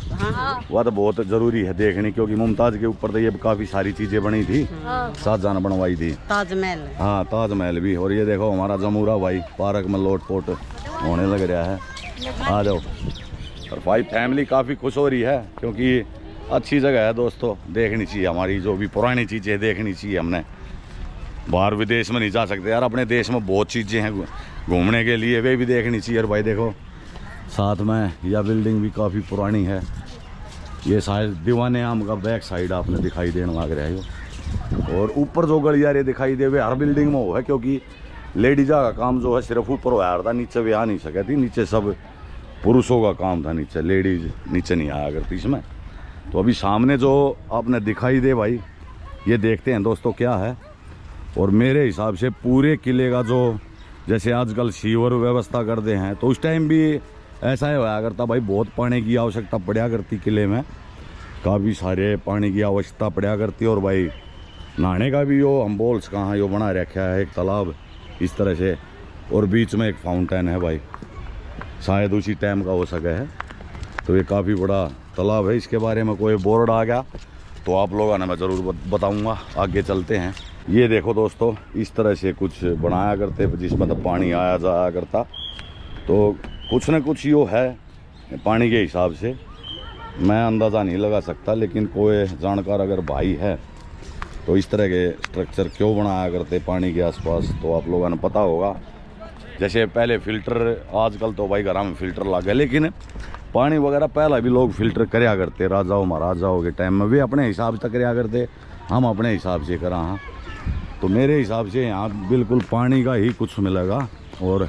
वह तो बहुत ज़रूरी है देखनी, क्योंकि मुमताज के ऊपर तो ये काफ़ी सारी चीज़ें बनी थी, शाहजहां ने बनवाई थी। ताजमहल। हाँ ताजमहल भी। और ये देखो हमारा जमूरा भाई पार्क में लोट पोट होने लग रहा है। आ जाओ। और भाई फैमिली काफ़ी खुश हो रही है क्योंकि अच्छी जगह है दोस्तों, देखनी चाहिए। हमारी जो भी पुरानी चीज़ें देखनी चाहिए हमने। बाहर विदेश में नहीं जा सकते यार, अपने देश में बहुत चीज़ें हैं घूमने के लिए, वे भी देखनी चाहिए। और भाई देखो साथ में यह बिल्डिंग भी काफ़ी पुरानी है। ये शायद दीवाने आम का बैक साइड आपने दिखाई देने लग रहा है। और ऊपर जो गलियारे दिखाई दे वे हर बिल्डिंग में वो है, क्योंकि लेडीजा का काम जो है सिर्फ ऊपर हो रहा था, नीचे वे आ नहीं सके थी। नीचे सब पुरुषों का काम था, नीचे लेडीज नीचे नहीं आया करती इसमें। तो अभी सामने जो आपने दिखाई दे भाई, ये देखते हैं दोस्तों क्या है। और मेरे हिसाब से पूरे किले का जो जैसे आजकल सीवर व्यवस्था कर दे हैं, तो उस टाइम भी ऐसा ही होया करता भाई। बहुत पानी की आवश्यकता पड़ा करती किले में, काफ़ी सारे पानी की आवश्यकता पड़ा करती। और भाई नहाने का भी यो हम बोल्स कहाँ यो बना रखा है, एक तालाब इस तरह से, और बीच में एक फाउंटेन है भाई, शायद उसी टाइम का हो सके है। तो ये काफ़ी बड़ा तालाब है। इसके बारे में कोई बोर्ड आ गया तो आप लोगों ने मैं ज़रूर बताऊंगा। आगे चलते हैं। ये देखो दोस्तों इस तरह से कुछ बनाया करते जिसमें तो पानी आया जाया करता। तो कुछ न कुछ यो है पानी के हिसाब से, मैं अंदाज़ा नहीं लगा सकता, लेकिन कोई जानकार अगर भाई है तो इस तरह के स्ट्रक्चर क्यों बनाया करते पानी के आसपास, तो आप लोगों ने पता होगा। जैसे पहले फ़िल्टर, आजकल तो भाई घर में फ़िल्टर लग गए, लेकिन पानी वगैरह पहला भी लोग फ़िल्टर करया करते। राजाओं महाराजाओं के टाइम में वे अपने हिसाब से करया करते, हम अपने हिसाब से करा। हाँ, तो मेरे हिसाब से यहाँ बिल्कुल पानी का ही कुछ मिलेगा। और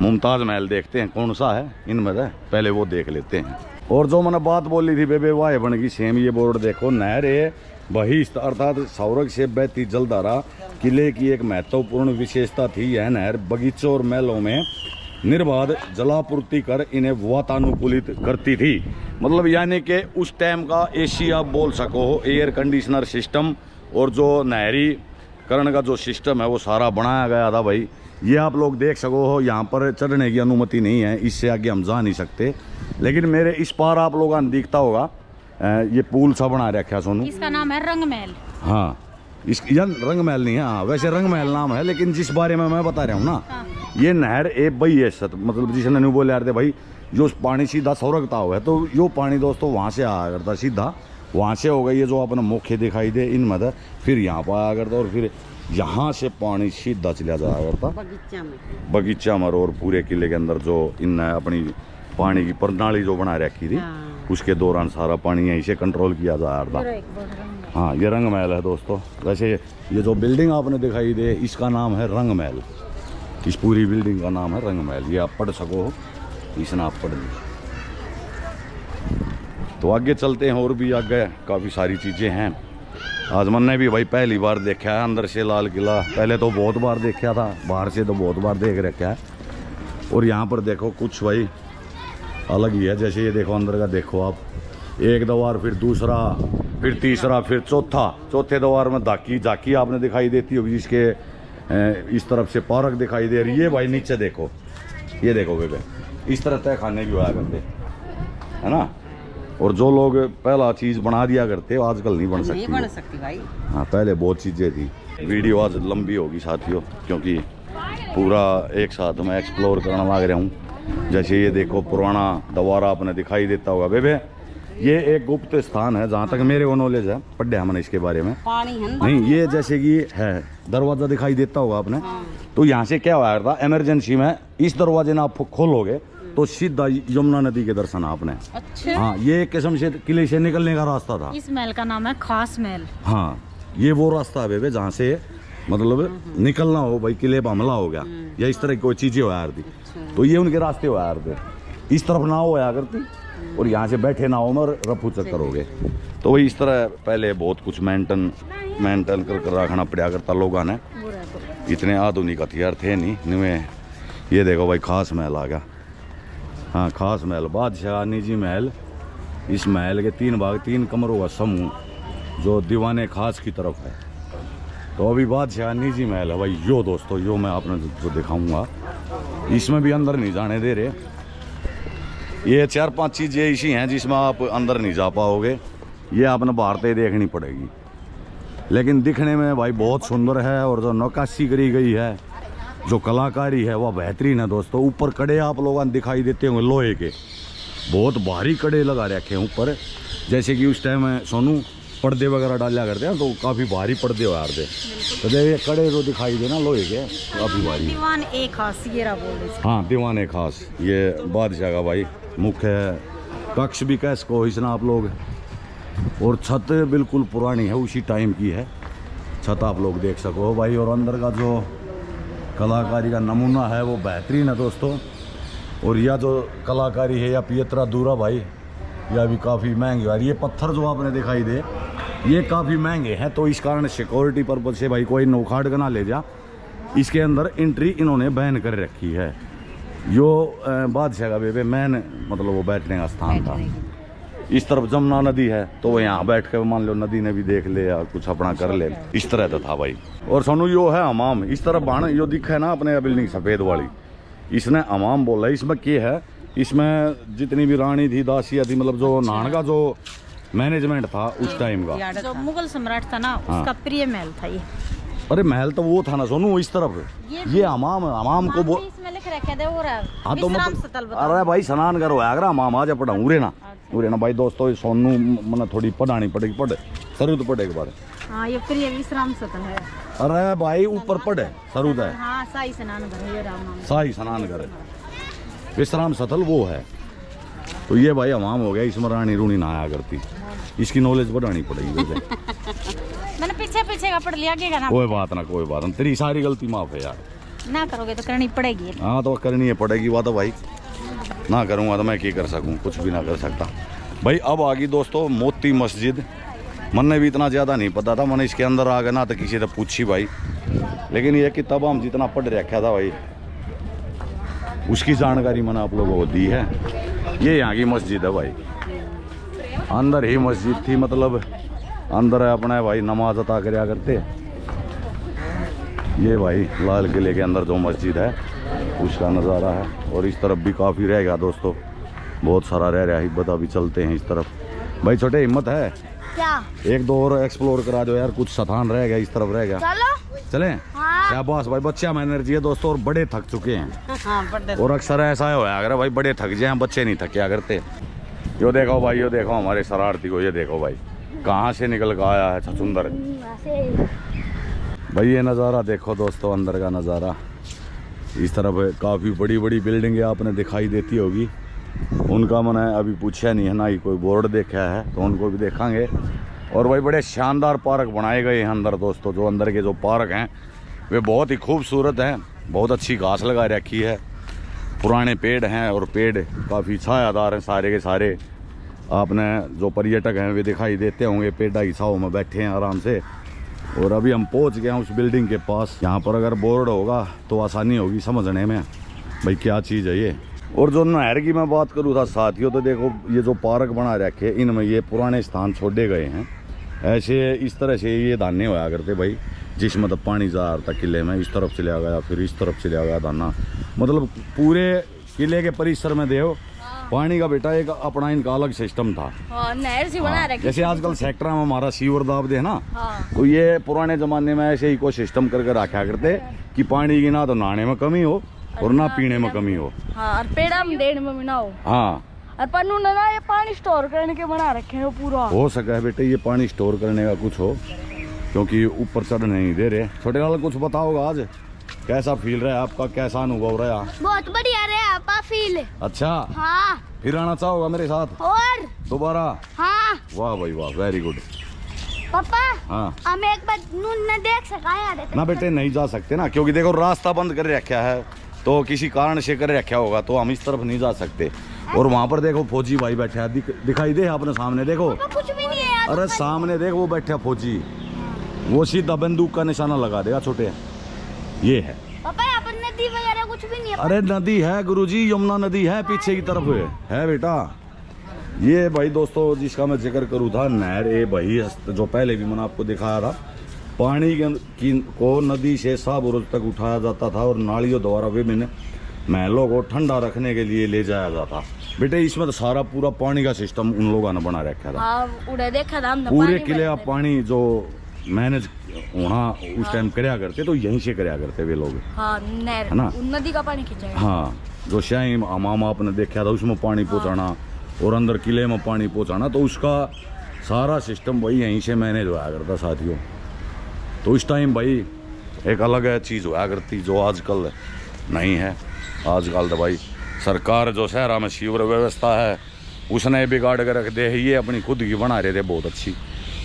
मुमताज़ महल देखते हैं कौन सा है इनमें से, पहले वो देख लेते हैं। और जो मैंने बात बोली थी बेबे वाह बन गई सेम। ये बोर्ड देखो, नहर है वही अर्थात सौरग से बहती जलधारा किले की एक महत्वपूर्ण विशेषता थी। यह नहर बगीचों और महलों में निर्बाध जलापूर्ति कर इन्हें वातानुकूलित करती थी। मतलब यानी कि उस टाइम का एसी आप बोल सको, एयर कंडीशनर सिस्टम और जो नहरीकरण का जो सिस्टम है वो सारा बनाया गया था भाई। ये आप लोग देख सको हो, यहाँ पर चढ़ने की अनुमति नहीं है, इससे आगे हम जा नहीं सकते। लेकिन मेरे इस पार आप लोगों ने दिखता होगा ये पुल सा बना रखा है सोनू, इसका नाम है रंग महल। हाँ, इस यार रंग महल नहीं है, हाँ वैसे रंग महल नाम है, लेकिन जिस बारे में मैं बता रहा हूँ ना, ये नहर ए भाई है सत, मतलब जिसने नहीं बोले यार थे भाई, जो पानी सीधा सौरगता हुआ है, तो यो पानी दोस्तों वहाँ से आया करता सीधा, वहाँ से हो गई ये जो अपना मुख्य दिखाई दे इन मदद, फिर यहाँ पर आया करता और फिर यहाँ से पानी सीधा चला जाया करता बगीचा में। और पूरे किले के अंदर जो इन अपनी पानी की प्रणाली जो बना रखी थी, उसके दौरान सारा पानी यहीं से कंट्रोल किया जा रहा था। हाँ, ये रंग महल है दोस्तों। वैसे ये जो बिल्डिंग आपने दिखाई दे इसका नाम है रंग महल, इस पूरी बिल्डिंग का नाम है रंग महल। ये आप पढ़ सको, इसने आप पढ़ ली। तो आगे चलते हैं, और भी आगे काफ़ी सारी चीज़ें हैं। आज मैंने भी भाई पहली बार देखा है अंदर से लाल किला, पहले तो बहुत बार देखा था, बाहर से तो बहुत बार देख रखा है। और यहाँ पर देखो कुछ भाई अलग ही है, जैसे ये देखो अंदर का देखो आप, एक द्वार फिर दूसरा फिर तीसरा फिर चौथे द्वार में झांकी आपने दिखाई देती होगी, जिसके इस तरफ से पार्क दिखाई दे रही है भाई। नीचे देखो, ये देखो बेबे, इस तरह तय खाने भी आया करते है ना। और जो लोग पहला चीज़ बना दिया करते आजकल नहीं बन सकती भाई। हाँ, पहले बहुत चीज़ें थी। वीडियो आज लंबी होगी साथियों, क्योंकि पूरा एक साथ मैं एक्सप्लोर करना लग रहा हूँ। जैसे ये देखो पुराना द्वार आपने दिखाई देता होगा बेबे, ये एक गुप्त स्थान है जहाँ तक मेरे को नॉलेज है, पढ़े हमने इसके बारे में। पानी है नहीं, ये जैसे कि है दरवाज़ा दिखाई देता होगा आपने, तो यहाँ से क्या हुआ था, इमरजेंसी में इस दरवाजे ना आप खोलोगे तो सीधा यमुना नदी के दर्शन आपने। अच्छा। हाँ, ये एक किस्म से किले से निकलने का रास्ता था। इस महल का नाम है खास महल। हाँ, ये वो रास्ता है बेबे जहाँ से मतलब निकलना हो भाई, किले पर हमला हो गया या इस तरह की कोई चीजें हो यार थी, तो ये उनके रास्ते हो यार थे। इस तरफ नाव होया करती और यहाँ से बैठे नाव में रफू चक्कर हो गए। तो वही इस तरह पहले बहुत कुछ मेंटेन कर रखना पड़ा करता लोगों ने। इतने आधुनिक हथियार थे नहीं में। ये देखो भाई खास महल आ गया। हाँ, खास महल बादशाह निजी महल। इस महल के 3 भाग 3 कमरों का समूह जो दीवाने खास की तरफ है। तो अभी बादशाह निजी महल है भाई। यो दोस्तों, यो मैं आपने जो दिखाऊंगा, इसमें भी अंदर नहीं जाने दे रहे। ये 4-5 चीज़ें ऐसी हैं जिसमें आप अंदर नहीं जा पाओगे, ये आपने बाहर से देखनी पड़ेगी। लेकिन दिखने में भाई बहुत सुंदर है और जो नक्काशी करी गई है, जो कलाकारी है वह बेहतरीन है दोस्तों। ऊपर कड़े आप लोगों ने दिखाई देते होंगे लोहे के, बहुत भारी कड़े लगा रखे हैं ऊपर। जैसे कि उस टाइम सोनू पर्दे वगैरह डाला करते हैं तो काफ़ी भारी पर्दे हो यार थे। तो ये कड़े जो दिखाई देना लोहे के काफ़ी भारी। दीवान ए खास ये रहा बोल रहे। हाँ, दीवान ए खास ये बादशाह का भाई मुख्य कक्ष भी कह सको इसना आप लोग। और छत बिल्कुल पुरानी है, उसी टाइम की है छत, आप लोग देख सको भाई। और अंदर का जो कलाकारी का नमूना है वो बेहतरीन है दोस्तों। और यह जो कलाकारी है या पियत्रा दूरा भाई, यह भी काफ़ी महंगी है। ये पत्थर जो आपने दिखाई दे ये काफ़ी महंगे हैं, तो इस कारण सिक्योरिटी पर्पज से भाई कोई नौखाड़ का ना ले जा। इसके अंदर एंट्री इन्होंने बैन कर रखी है। यो बादशाह का बेबे मैन मतलब वो बैठने का स्थान था। इस तरफ जमुना नदी है तो वो यहाँ बैठ कर मान लो नदी ने भी देख ले या कुछ अपना कर ले, इस तरह का था भाई। और सोनू यो है हमाम। इस तरफ बाण यो दिखा है ना अपने बिल्डिंग सफ़ेद वाली, इसने हमाम बोला। इसमें क्या है, इसमें जितनी भी रानी थी दासिया थी, मतलब जो नान का जो मैनेजमेंट था उस टाइम का, जो मुगल सम्राट था ना उसका प्रिय महल था ये। अरे महल तो वो था ना सोनू इस तरफ, ये हमाम को बोल। इसमें लिख रखे थे वो रहा हाँ तो विश्राम स्थल बताओ। अरे भाई स्नान करो अगर हमाम आज पढ़ा उरे ना भाई दोस्तों। सोनू मैंने थोड़ी पढ़ानी पड़ेगी, पढ़े जरूर पढ़ेगी बारे। हाँ, ये प्रिय विश्राम स्थल है। अरे भाई ऊपर पढ़े जरूर है। हाँ, शाही स्नान घर ये राम नाम। शाही स्नान करे विश्राम स्थल वो है। तो ये भाई हमाम हो गया, इसमें रानी रूनी नहाया करती। इसकी नॉलेज बढ़ानी पड़ेगी मुझे। मैंने पीछे का पढ़ लिया, आगे का ना। कोई बात ना, कोई बात ना, तेरी सारी गलती माफ है यार। ना करोगे तो करनी पड़ेगी। हाँ तो करनी है पड़ेगी बात है भाई। ना करूँगा तो मैं क्या कर सकूँ, कुछ भी ना कर सकता भाई। अब आ गई दोस्तों मोती मस्जिद। मन भी इतना ज़्यादा नहीं पता था, मैंने इसके अंदर आ गया ना तो किसी से पूछी भाई। लेकिन ये किताब हम जितना पढ़ रखा था भाई उसकी जानकारी मैंने आप लोगों को दी है। ये यहाँ की मस्जिद है भाई, अंदर ही मस्जिद थी, मतलब अंदर अपना भाई नमाज अता करया करते। ये भाई लाल किले के अंदर जो मस्जिद है उसका नज़ारा है। और इस तरफ भी काफ़ी रहेगा दोस्तों, बहुत सारा रह रहा है। हिब्बत अभी चलते हैं इस तरफ भाई। छोटे हिम्मत है क्या 1-2 और एक्सप्लोर करा दो यार, कुछ स्थान रह गया इस तरफ रह गया। चलो चले हाँ। क्या बॉस भाई, बच्चा में एनर्जी है दोस्तों और बड़े थक चुके हैं। हाँ, और अक्सर ऐसा हो अगर भाई बड़े थक जाए, बच्चे नहीं थके करते। यो देखो भाई, यो देखो हमारे शरारती को, ये देखो भाई कहाँ से निकल कर आया है छछुंदर भाई। ये नज़ारा देखो दोस्तों, अंदर का नज़ारा। इस तरफ काफ़ी बड़ी बड़ी बिल्डिंगें आपने दिखाई देती होगी। उनका मैंने अभी पूछा नहीं है ना ही कोई बोर्ड देखा है, तो उनको भी देखेंगे। और भाई बड़े शानदार पार्क बनाए गए हैं अंदर दोस्तों। जो अंदर के जो पार्क हैं वे बहुत ही खूबसूरत हैं, बहुत अच्छी घास लगा रखी है, पुराने पेड़ हैं और पेड़ काफ़ी छायादार हैं सारे के सारे। आपने जो पर्यटक हैं वे दिखाई देते होंगे, पेड़ा की छाँव में बैठे हैं आराम से। और अभी हम पहुंच गए हैं उस बिल्डिंग के पास। यहाँ पर अगर बोर्ड होगा तो आसानी होगी समझने में भाई क्या चीज़ है ये। और जो नहर की मैं बात करूँ था साथियों, तो देखो ये जो पार्क बना रखे इनमें ये पुराने स्थान छोड़े गए हैं। ऐसे इस तरह से ये दाने होया करते भाई, जिसमें तो पानी जा रहा था किले में, इस तरफ चले गया फिर इस तरफ चले गया दाना। मतलब पूरे किले के परिसर में देखो पानी का बेटा एक अपना इनका अलग सिस्टम था। नहर से बना रखी। जैसे आजकल सेक्टर में हमारा सीवर दाब दे ना, तो ये पुराने जमाने में ऐसे ही को सिस्टम करके रखा करते कि पानी की ना तो नहाने में कमी हो और ना पीने में कमी हो। हाँ, और पेड़ा में देने में भी ना हो। हाँ, और पर उन्होंने ना ये पानी स्टोर करने के बना रखे हैं पूरा। हो सका है बेटे ये पानी स्टोर करने का कुछ हो, क्योंकि ऊपर चढ़ नहीं दे रहे। छोटे लाल कुछ बताओगा आज कैसा फील रहा है आपका, कैसा अनुभव रहा? बहुत बढ़िया रहा आपका फील। अच्छा, हाँ। फिर आना चाहोगा मेरे साथ और दोबारा? हाँ। वाह भाई वाह, वेरी गुड। पापा हाँ हम एक बार नून न देख सका यार। ना बेटे, नहीं जा सकते ना, क्योंकि देखो रास्ता बंद कर रखा है, तो किसी कारण से कर रखा होगा, तो हम इस तरफ नहीं जा सकते। और वहाँ पर देखो फौजी भाई बैठा है, दिखाई दे अपने सामने, देखो। पापा कुछ भी नहीं है यार। अरे सामने देख, वो बैठा फौजी, वो सीधा बंदूक का निशाना लगा देगा छोटे। ये है पापा यहाँ पर नदी वगैरह कुछ भी नहीं है। अरे नदी है गुरुजी, यमुना नदी है पीछे की तरफ है बेटा। ये भाई दोस्तों जिसका मैं जिक्र करूँ था, नहर ए भाई, जो पहले भी मैंने आपको दिखाया था, पानी को नदी से साबुरुज तक उठाया जाता था और नालियों द्वारा विभिन्न महलों को ठंडा रखने के लिए ले जाया जाता। बेटे इसमें तो सारा पूरा पानी का सिस्टम उन लोगों ने बना रखा था। हाँ, उड़े देखा था हमने, पूरे पानी किले भरते। का पानी जो मैनेज वहाँ उस टाइम करया करते, तो यहीं से करया करते वे लोग। हाँ, नहर है ना? नदी का पानी खींचा। हाँ, जो शाही मामा आपने देखा था, उसमें पानी पहुँचाना और अंदर किले में पानी पहुँचाना, तो उसका सारा सिस्टम भाई यहीं से मैनेज हुआ करता साथियों। तो इस टाइम भाई एक अलग चीज़ हुआ करती, जो आजकल नहीं है। आजकल तो भाई सरकार जो शहरा में सीवर व्यवस्था है उसने बिगाड़ कर रख दे, ये अपनी खुद की बना रहे थे बहुत अच्छी,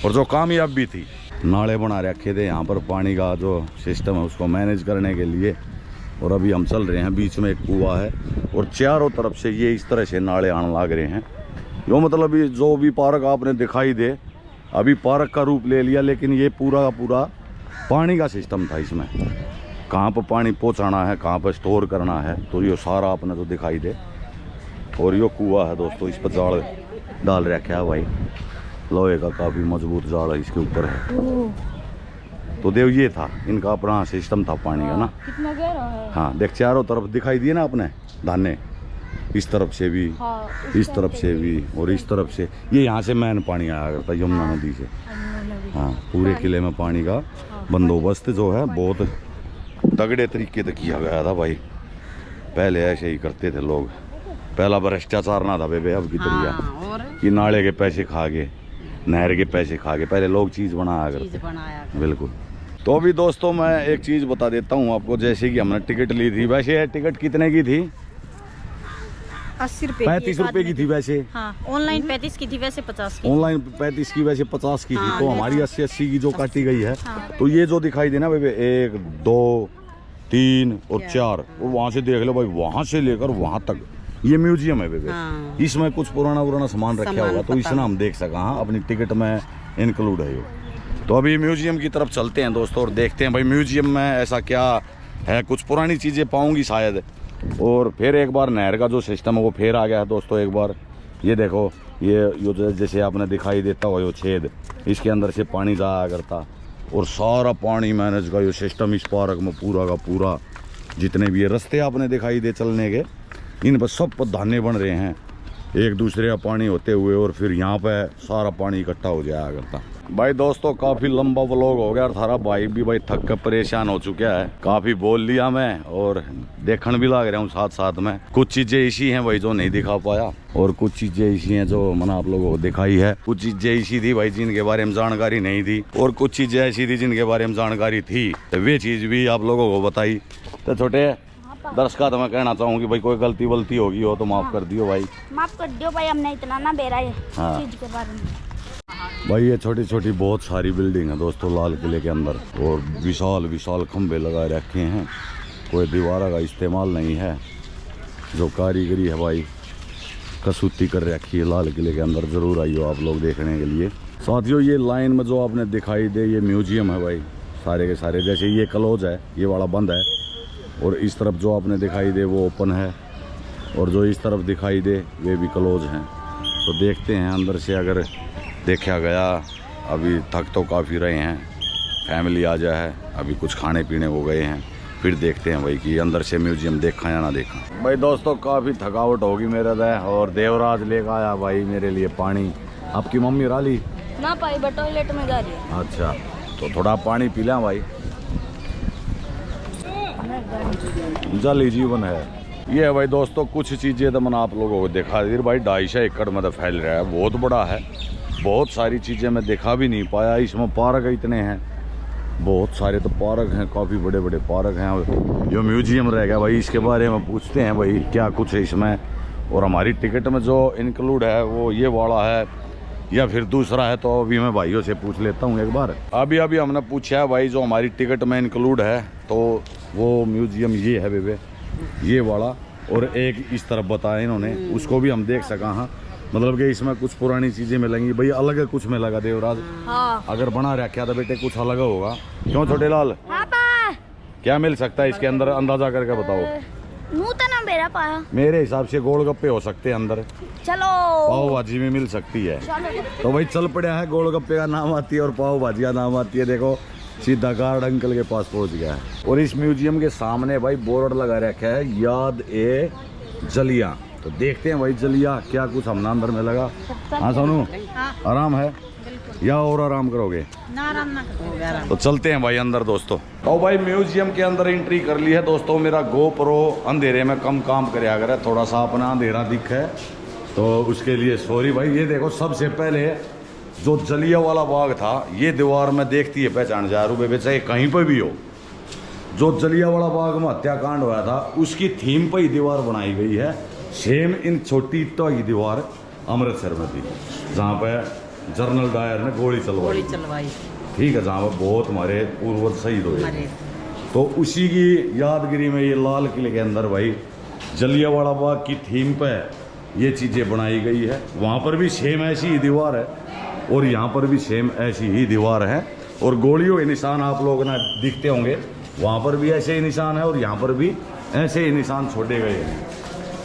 और जो कामयाब भी थी। नाले बना रखे थे यहाँ पर पानी का जो सिस्टम है उसको मैनेज करने के लिए। और अभी हम चल रहे हैं, बीच में एक कुआं है और चारों तरफ से ये इस तरह से नाले आने लग रहे हैं। यो मतलब ये जो भी पार्क आपने दिखाई दे, अभी पार्क का रूप ले लिया, लेकिन ये पूरा का पूरा पानी का सिस्टम था। इसमें कहाँ पर पानी पहुँचाना है, कहाँ पर स्टोर करना है, तो ये सारा आपने तो दिखाई दे। और ये कुआं है दोस्तों, इस पर जाल डाल रखा है भाई, लोहे का काफ़ी मजबूत जाल है इसके ऊपर है। तो देव ये था इनका अपना सिस्टम था पानी का ना। कितना गहरा है। हाँ देख, चारों तरफ दिखाई दिए ना अपने दाने, इस तरफ से भी, हाँ, इस तरफ से भी और इस तरफ से। ये यहाँ से मैन पानी आया करता यमुना नदी से। हाँ, पूरे किले में पानी का बंदोबस्त जो है बहुत तगड़े तरीके से किया गया था भाई। पहले ऐसे ही करते थे लोग, पहला भ्रष्टाचार ना था बेबे अब की तरिया कि नाले के पैसे खा के, नहर के पैसे खा के पहले लोग चीज़ बनाया करते। बिल्कुल। तो अभी दोस्तों मैं एक चीज़ बता देता हूँ आपको, जैसे कि हमने टिकट ली थी, वैसे ये टिकट कितने की थी? 80 रुपए 35 रुपए की थी वैसे। हाँ, ऑनलाइन 35 की थी, वैसे 50 की। ऑनलाइन 35 की, वैसे 50 की थी। हाँ, तो हमारी 80 की जो काटी गई है, हाँ। तो ये जो दिखाई देना बेबे 1 2 3 और 4, और वहाँ से देख लो भाई, वहाँ से लेकर वहाँ तक ये म्यूजियम है बेबे। हाँ। इसमें कुछ पुराना सामान रखा होगा, तो इसमें हम देख सका। हाँ, अपनी टिकट में इंक्लूड है ये। तो अभी म्यूजियम की तरफ चलते हैं दोस्तों और देखते हैं भाई म्यूजियम में ऐसा क्या है। कुछ पुरानी चीज़ें पाऊंगी शायद। और फिर एक बार नहर का जो सिस्टम है वो फिर आ गया है दोस्तों। एक बार ये देखो, ये जैसे आपने दिखाई देता हो, ये छेद, इसके अंदर से पानी जाया करता, और सारा पानी मैनेज का ये सिस्टम इस पार्क में पूरा का पूरा, जितने भी ये रास्ते आपने दिखाई दे चलने के, इन पर सब पर धाने बन रहे हैं एक दूसरे का पानी होते हुए, और फिर यहाँ पे सारा पानी इकट्ठा हो जाया करता। भाई दोस्तों काफ़ी लंबा व्लॉग हो गया, थारा भाई भी भाई थक कर परेशान हो चुका है, काफ़ी बोल लिया मैं और देखने भी लग रहा हूँ साथ साथ में। कुछ चीज़ें ऐसी हैं भाई जो नहीं दिखा पाया, और कुछ चीज़ें ऐसी हैं जो मैंने आप लोगों को दिखाई है। कुछ चीज़ें ऐसी थी भाई जिनके बारे में जानकारी नहीं थी, और कुछ चीज़ें ऐसी थी जिनके बारे में जानकारी थी, तो वे चीज़ भी आप लोगों को बताई। तो छोटे दर्शकों तो मैं कहना चाहूँ कि भाई कोई गलती वलती होगी हो तो माफ़ कर दियो भाई। माफ कर दियो भाई, हमने इतना ना बेरा है हाँ। चीज के बारे में। भाई ये छोटी छोटी बहुत सारी बिल्डिंग है दोस्तों लाल किले के अंदर, और विशाल विशाल खंभे लगा रखे हैं। कोई दीवार का इस्तेमाल नहीं है, जो कारीगरी है भाई कसूती कर रखी है लाल किले के अंदर। ज़रूर आइयो आप लोग देखने के लिए। साथियों ये लाइन में जो आपने दिखाई दे, ये म्यूजियम है भाई सारे के सारे। जैसे ये क्लोज है, ये वाला बंद है, और इस तरफ जो आपने दिखाई दे वो ओपन है, और जो इस तरफ दिखाई दे वे भी क्लोज हैं। तो देखते हैं अंदर से अगर देखा गया। अभी थक तो काफ़ी रहे हैं, फैमिली आ जाए है, अभी कुछ खाने पीने को गए हैं, फिर देखते हैं भाई कि अंदर से म्यूजियम देखा या ना देखा। भाई दोस्तों काफ़ी थकावट होगी मेरा दे, और देवराज लेकर आया भाई मेरे लिए पानी। आपकी मम्मी राली ना पाई बट टॉयलेट में जा रही है। अच्छा, तो थोड़ा पानी पी लें भाई, जल जीवन है। ये है भाई दोस्तों कुछ चीज़ें तो मैंने आप लोगों को दिखा दी भाई। 250 एकड़ में तो फैल रहा है, बहुत बड़ा है, बहुत सारी चीज़ें मैं दिखा भी नहीं पाया। इसमें पार्क इतने हैं, बहुत सारे तो पार्क हैं, काफ़ी बड़े बड़े पार्क हैं। और जो म्यूजियम रह गया भाई, इसके बारे में पूछते हैं भाई क्या कुछ है इसमें, और हमारी टिकट में जो इंक्लूड है वो ये वाला है या फिर दूसरा है, तो अभी मैं भाइयों से पूछ लेता हूँ एक बार। अभी हमने पूछा है भाई, जो हमारी टिकट में इंक्लूड है तो वो म्यूजियम ये है बेबे, ये वाला, और एक इस तरफ बताया इन्होंने, उसको भी हम देख सका। हाँ, मतलब कि इसमें कुछ पुरानी चीजें मिलेंगी भाई, अलग है कुछ मिलेगा देवराज। हाँ। अगर बना रखा था बेटे कुछ अलग होगा, क्यों छोटे लाल? क्या मिल सकता है इसके अंदर, अंदाजा करके बताओ। नूतन मेरा पाया, मेरे हिसाब से गोलगप्पे हो सकते हैं अंदर, चलो पाव भाजी में मिल सकती है। तो भाई चल पड़ा है, गोलगप्पे का नाम आती है और पाव भाजी का नाम आती है। देखो सीधा गार्ड अंकल के पास पहुंच गया है। और इस म्यूजियम के सामने भाई बोर्ड लगा रखा है, याद ए जलिया। तो देखते हैं भाई जलिया क्या कुछ हमने अंदर में लगा। हाँ सोनू, आराम है या और आराम करोगे? ना आराम ना करो। तो चलते हैं भाई अंदर दोस्तों। तो भाई म्यूजियम के अंदर एंट्री कर ली है दोस्तों। मेरा गोप्रो अंधेरे में कम काम करे, अगर थोड़ा सा अपना अंधेरा दिख है तो उसके लिए सॉरी भाई। ये देखो सबसे पहले जो जलियांवाला बाग था, ये दीवार में देखती है पहचान जा रू बेबे, चाहे कहीं पर भी हो। जो जलियांवाला बाग में हत्याकांड हुआ था उसकी थीम पर ही दीवार बनाई गई है। सेम इन छोटी ईंटों की दीवार अमृतसर में थी, जहाँ पे जनरल डायर ने गोली चलवाई। ठीक है, जहाँ पर बहुत हमारे पूर्वज शहीद हुए। तो उसी की यादगिरी में ये लाल किले के अंदर भाई जलियांवाला बाग की थीम पे ये चीज़ें बनाई गई है। वहाँ पर भी सेम ऐसी ही दीवार है और यहाँ पर भी सेम ऐसी ही दीवार है। और गोलियों के निशान आप लोग ना दिखते होंगे, वहाँ पर भी ऐसे ही निशान है और यहाँ पर भी ऐसे ही निशान छोड़े गए हैं।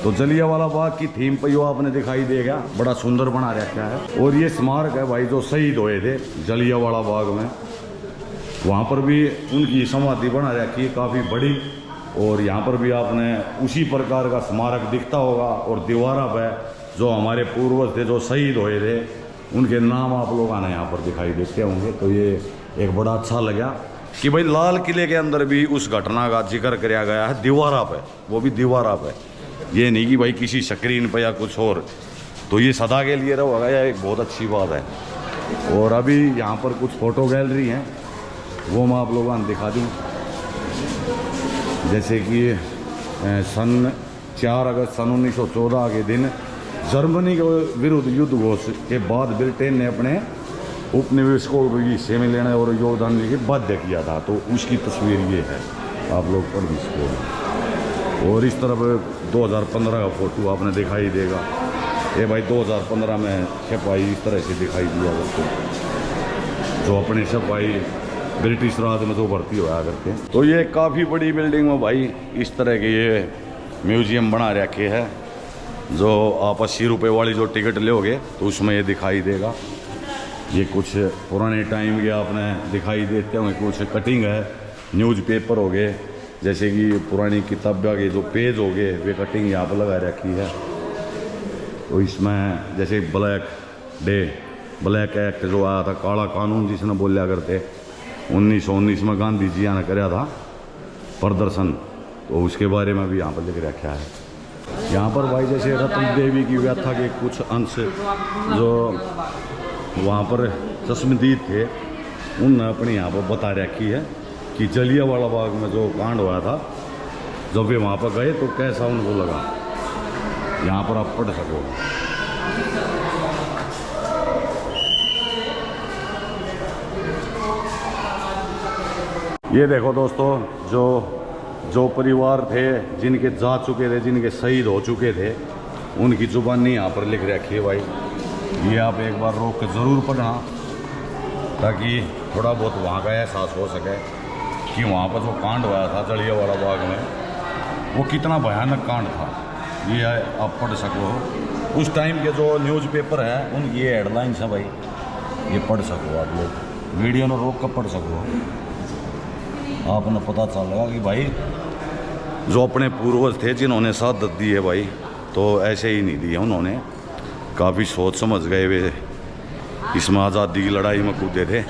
तो जलियांवाला बाग की थीम पर जो आपने दिखाई देगा, बड़ा सुंदर बना रखा है। और ये स्मारक है भाई जो शहीद हुए थे जलियांवाला बाग में, वहाँ पर भी उनकी समाधि बना रखी है काफ़ी बड़ी। और यहाँ पर भी आपने उसी प्रकार का स्मारक दिखता होगा। और दीवारा पे जो हमारे पूर्वज थे जो शहीद हुए थे, उनके नाम आप लोग आने यहाँ पर दिखाई देते होंगे। तो ये एक बड़ा अच्छा लगा कि भाई लाल किले के अंदर भी उस घटना का जिक्र किया गया है दीवारा पे, वो भी दीवारा पे। ये नहीं कि भाई किसी स्क्रीन पे या कुछ और। तो ये सदा के लिए रहेगा, यह एक बहुत अच्छी बात है। और अभी यहाँ पर कुछ फ़ोटो गैलरी हैं, वो मैं आप लोगों को दिखा दूँ। जैसे कि सन 4 अगस्त सन 1914 के दिन जर्मनी के विरुद्ध युद्ध घोषणा के बाद ब्रिटेन ने अपने उपनिवेशकों को हिस्से में लेने और योगदान देने के बाध्य किया था। तो उसकी तस्वीर ये है, आप लोग पढ़ सकते। और इस तरफ 2015 का फ़ोटो आपने दिखाई देगा। ये भाई 2015 में सिपाही इस तरह से दिखाई दिया करते, जो अपने सिपाही ब्रिटिश राज में जो भर्ती हुआ करते हैं। तो ये काफ़ी बड़ी बिल्डिंग में भाई इस तरह के ये म्यूजियम बना रखे है। जो आप 80 रुपये वाली जो टिकट लोगे तो उसमें ये दिखाई देगा। ये कुछ पुराने टाइम के आपने दिखाई देते होंगे, कुछ कटिंग है, न्यूज़पेपर हो गए, जैसे कि पुरानी किताबों के जो पेज हो गए वे कटिंग यहाँ पर लगा रखी है। तो इसमें जैसे ब्लैक एक्ट जो आया था, काला कानून जिसने बोलिया करते, 1919 में गांधी जी ने कराया था प्रदर्शन, तो उसके बारे में भी यहाँ पर लिख रखा है। यहाँ पर भाई जैसे रत्न देवी की व्याख्या के कुछ अंश जो वहाँ पर चश्मदीद थे, उनने अपने यहाँ पर बता रखी है कि जलियांवाला बाग में जो कांड हुआ था, जब वे वहाँ पर गए तो कैसा उनको लगा। यहाँ पर आप पढ़ सको। ये देखो दोस्तों, जो परिवार थे जिनके जा चुके थे, जिनके शहीद हो चुके थे, उनकी जुबानी यहाँ पर लिख रखी है भाई। ये आप एक बार रोक कर ज़रूर पढ़ना, ताकि थोड़ा बहुत वहाँ का एहसास हो सके कि वहाँ पर जो कांड हुआ था जलियांवाला बाग में, वो कितना भयानक कांड था। ये आप पढ़ सको। उस टाइम के जो न्यूज़पेपर है उनकी ये हेडलाइंस है भाई, ये पढ़ सको आप लोग। वीडियो में रोक कर पढ़ सको, आपने पता चलेगा कि भाई जो अपने पूर्वज थे जिन्होंने शहादत दी है भाई, तो ऐसे ही नहीं दी है उन्होंने। काफ़ी सोच समझ गए वे इसमें आज़ादी की लड़ाई में कूदे थे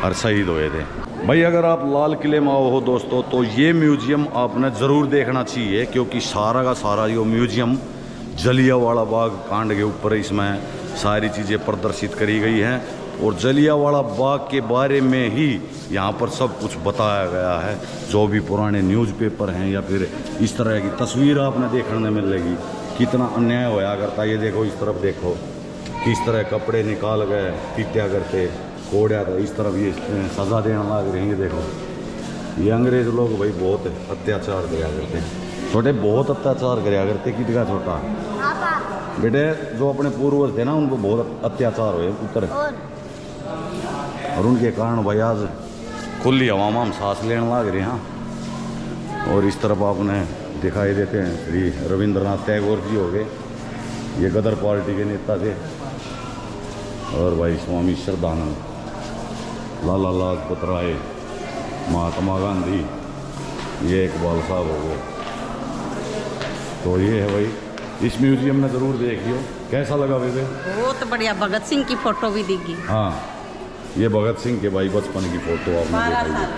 और शहीद हुए थे। भाई अगर आप लाल किले में आओ हो दोस्तों, तो ये म्यूजियम आपने ज़रूर देखना चाहिए, क्योंकि सारा का सारा ये म्यूजियम जलियांवाला बाग कांड के ऊपर इसमें सारी चीज़ें प्रदर्शित करी गई हैं। और जलियांवाला बाग के बारे में ही यहाँ पर सब कुछ बताया गया है। जो भी पुराने न्यूज़पेपर हैं या फिर इस तरह की तस्वीर आपने देखने में मिलेगी, कितना अन्याय होया करता। ये देखो, इस तरफ देखो किस तरह कपड़े निकाल गए, पीटा करते, कोड़ा था, इस तरफ ये सज़ा देने लग रही है। देखो ये अंग्रेज़ लोग भाई बहुत अत्याचार किया करते हैं, छोटे बहुत अत्याचार किया करते। कितना छोटा बेटे, जो अपने पूर्वज थे ना, उनको बहुत अत्याचार हुए पुत्र, और उनके कारण भाई आज खुली हवा में हम सांस लेने लग रहे हैं। और इस तरफ आपने दिखाई देते हैं श्री रविंद्रनाथ टैगोर जी हो गए, ये गदर पार्टी के नेता थे। और भाई स्वामी श्रद्धानंद, लाला लाजपत राय, महात्मा गांधी, ये इकबाल साहब हो गए। तो ये है भाई, इस म्यूजियम में ज़रूर देखियो। कैसा लगा बेबे? बहुत बढ़िया। भगत सिंह की फोटो भी दिखी। हाँ, ये भगत सिंह के भाई बचपन की फ़ोटो आपने 12 देखी, साल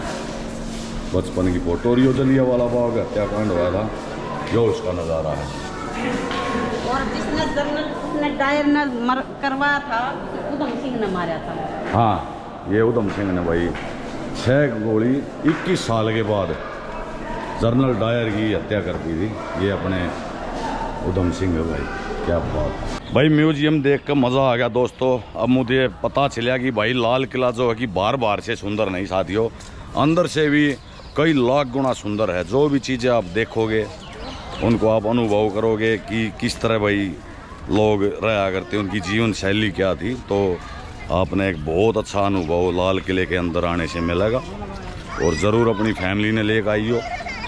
बचपन की फ़ोटो। और ये जलियांवाला बाग हत्याकांड हुआ था, जो उसका नज़ारा है। और जिसने जनरल डायर न करवाया था, उधम सिंह ने मारा था। हाँ, ये उधम सिंह ने भाई 6 गोली 21 साल के बाद जनरल डायर की हत्या कर दी थी। ये अपने उधम सिंह है भाई, क्या बात। भाई म्यूजियम देख कर मज़ा आ गया दोस्तों। अब मुझे पता चला कि भाई लाल किला जो है कि बार से सुंदर नहीं साथियों, अंदर से भी कई लाख गुना सुंदर है। जो भी चीज़ें आप देखोगे उनको आप अनुभव करोगे कि किस तरह भाई लोग रहा करते, उनकी जीवन शैली क्या थी। तो आपने एक बहुत अच्छा अनुभव लाल किले के अंदर आने से मिलेगा। और ज़रूर अपनी फैमिली ने लेकर आइयो।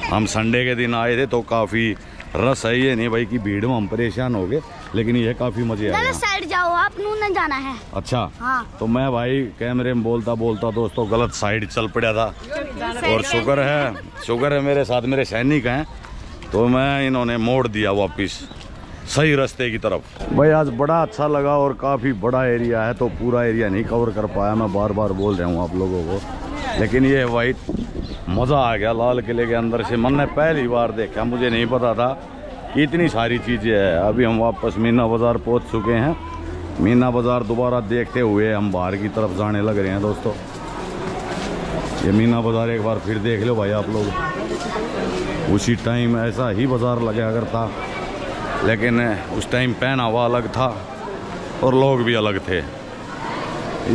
हम संडे के दिन आए थे तो काफ़ी रस है। ये नहीं भाई कि भीड़ में हम परेशान हो गए, लेकिन ये काफ़ी मज़े आए। साइड जाओ, आप नून जाना है। अच्छा हाँ। तो मैं भाई कैमरे में बोलता बोलता दोस्तों गलत साइड चल पड़ा था। और शुक्र है मेरे साथ मेरे सैनिक हैं, तो मैं इन्होंने मोड़ दिया वापस सही रास्ते की तरफ। भाई आज बड़ा अच्छा लगा और काफ़ी बड़ा एरिया है, तो पूरा एरिया नहीं कवर कर पाया, मैं बार बार बोल रहा हूँ आप लोगों को। लेकिन ये भाई मज़ा आ गया लाल किले के अंदर से। मैंने पहली बार देखा, मुझे नहीं पता था कि इतनी सारी चीज़ें हैं। अभी हम वापस मीना बाज़ार पहुँच चुके हैं। मीना बाज़ार दोबारा देखते हुए हम बाहर की तरफ जाने लग रहे हैं दोस्तों। ये मीना बाज़ार एक बार फिर देख लो भाई आप लोग। उसी टाइम ऐसा ही बाज़ार लगा करता, लेकिन उस टाइम पहनावा अलग था और लोग भी अलग थे।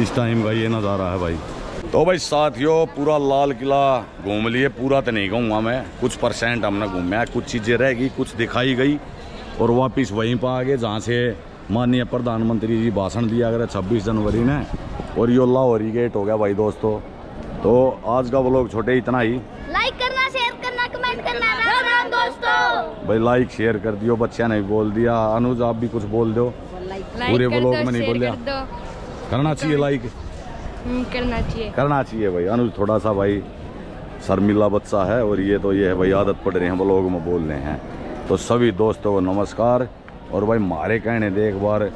इस टाइम का ये नज़ारा है भाई। तो भाई साथियों पूरा लाल किला घूम लिए, पूरा तो नहीं घूमूंगा मैं, कुछ % हमने घूमा, कुछ चीज़ें रह गई, कुछ दिखाई गई और वापस वहीं पर आ गए जहाँ से माननीय प्रधानमंत्री जी भाषण दिया गया 26 जनवरी ने। और यो लाहौरी गेट हो गया भाई दोस्तों। तो आज का व्लॉग छोटे इतना ही। लाइक करना, शेयर करना, कमेंट करना। राम राम दोस्तों। भाई लाइक शेयर कर दियो, बच्चा ने भी बोल दिया। अनुज आप भी कुछ बोल दो, पूरे व्लॉग में नहीं बोलिया। करना चाहिए लाइक, करना चाहिए भाई। अनुज थोड़ा सा भाई शर्मिला बच्चा है, और ये है भाई आदत पड़ रही है व्लॉग में बोल रहे हैं। तो सभी दोस्तों को नमस्कार। और भाई मारे कहने दे एक बार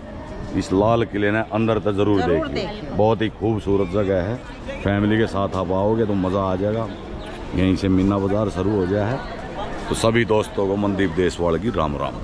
इस लाल किले ने अंदर तक ज़रूर देखिए, बहुत ही खूबसूरत जगह है। फैमिली के साथ आप आओगे तो मज़ा आ जाएगा। यहीं से मीना बाज़ार शुरू हो गया है। तो सभी दोस्तों को मनदीप देसवाल की राम राम।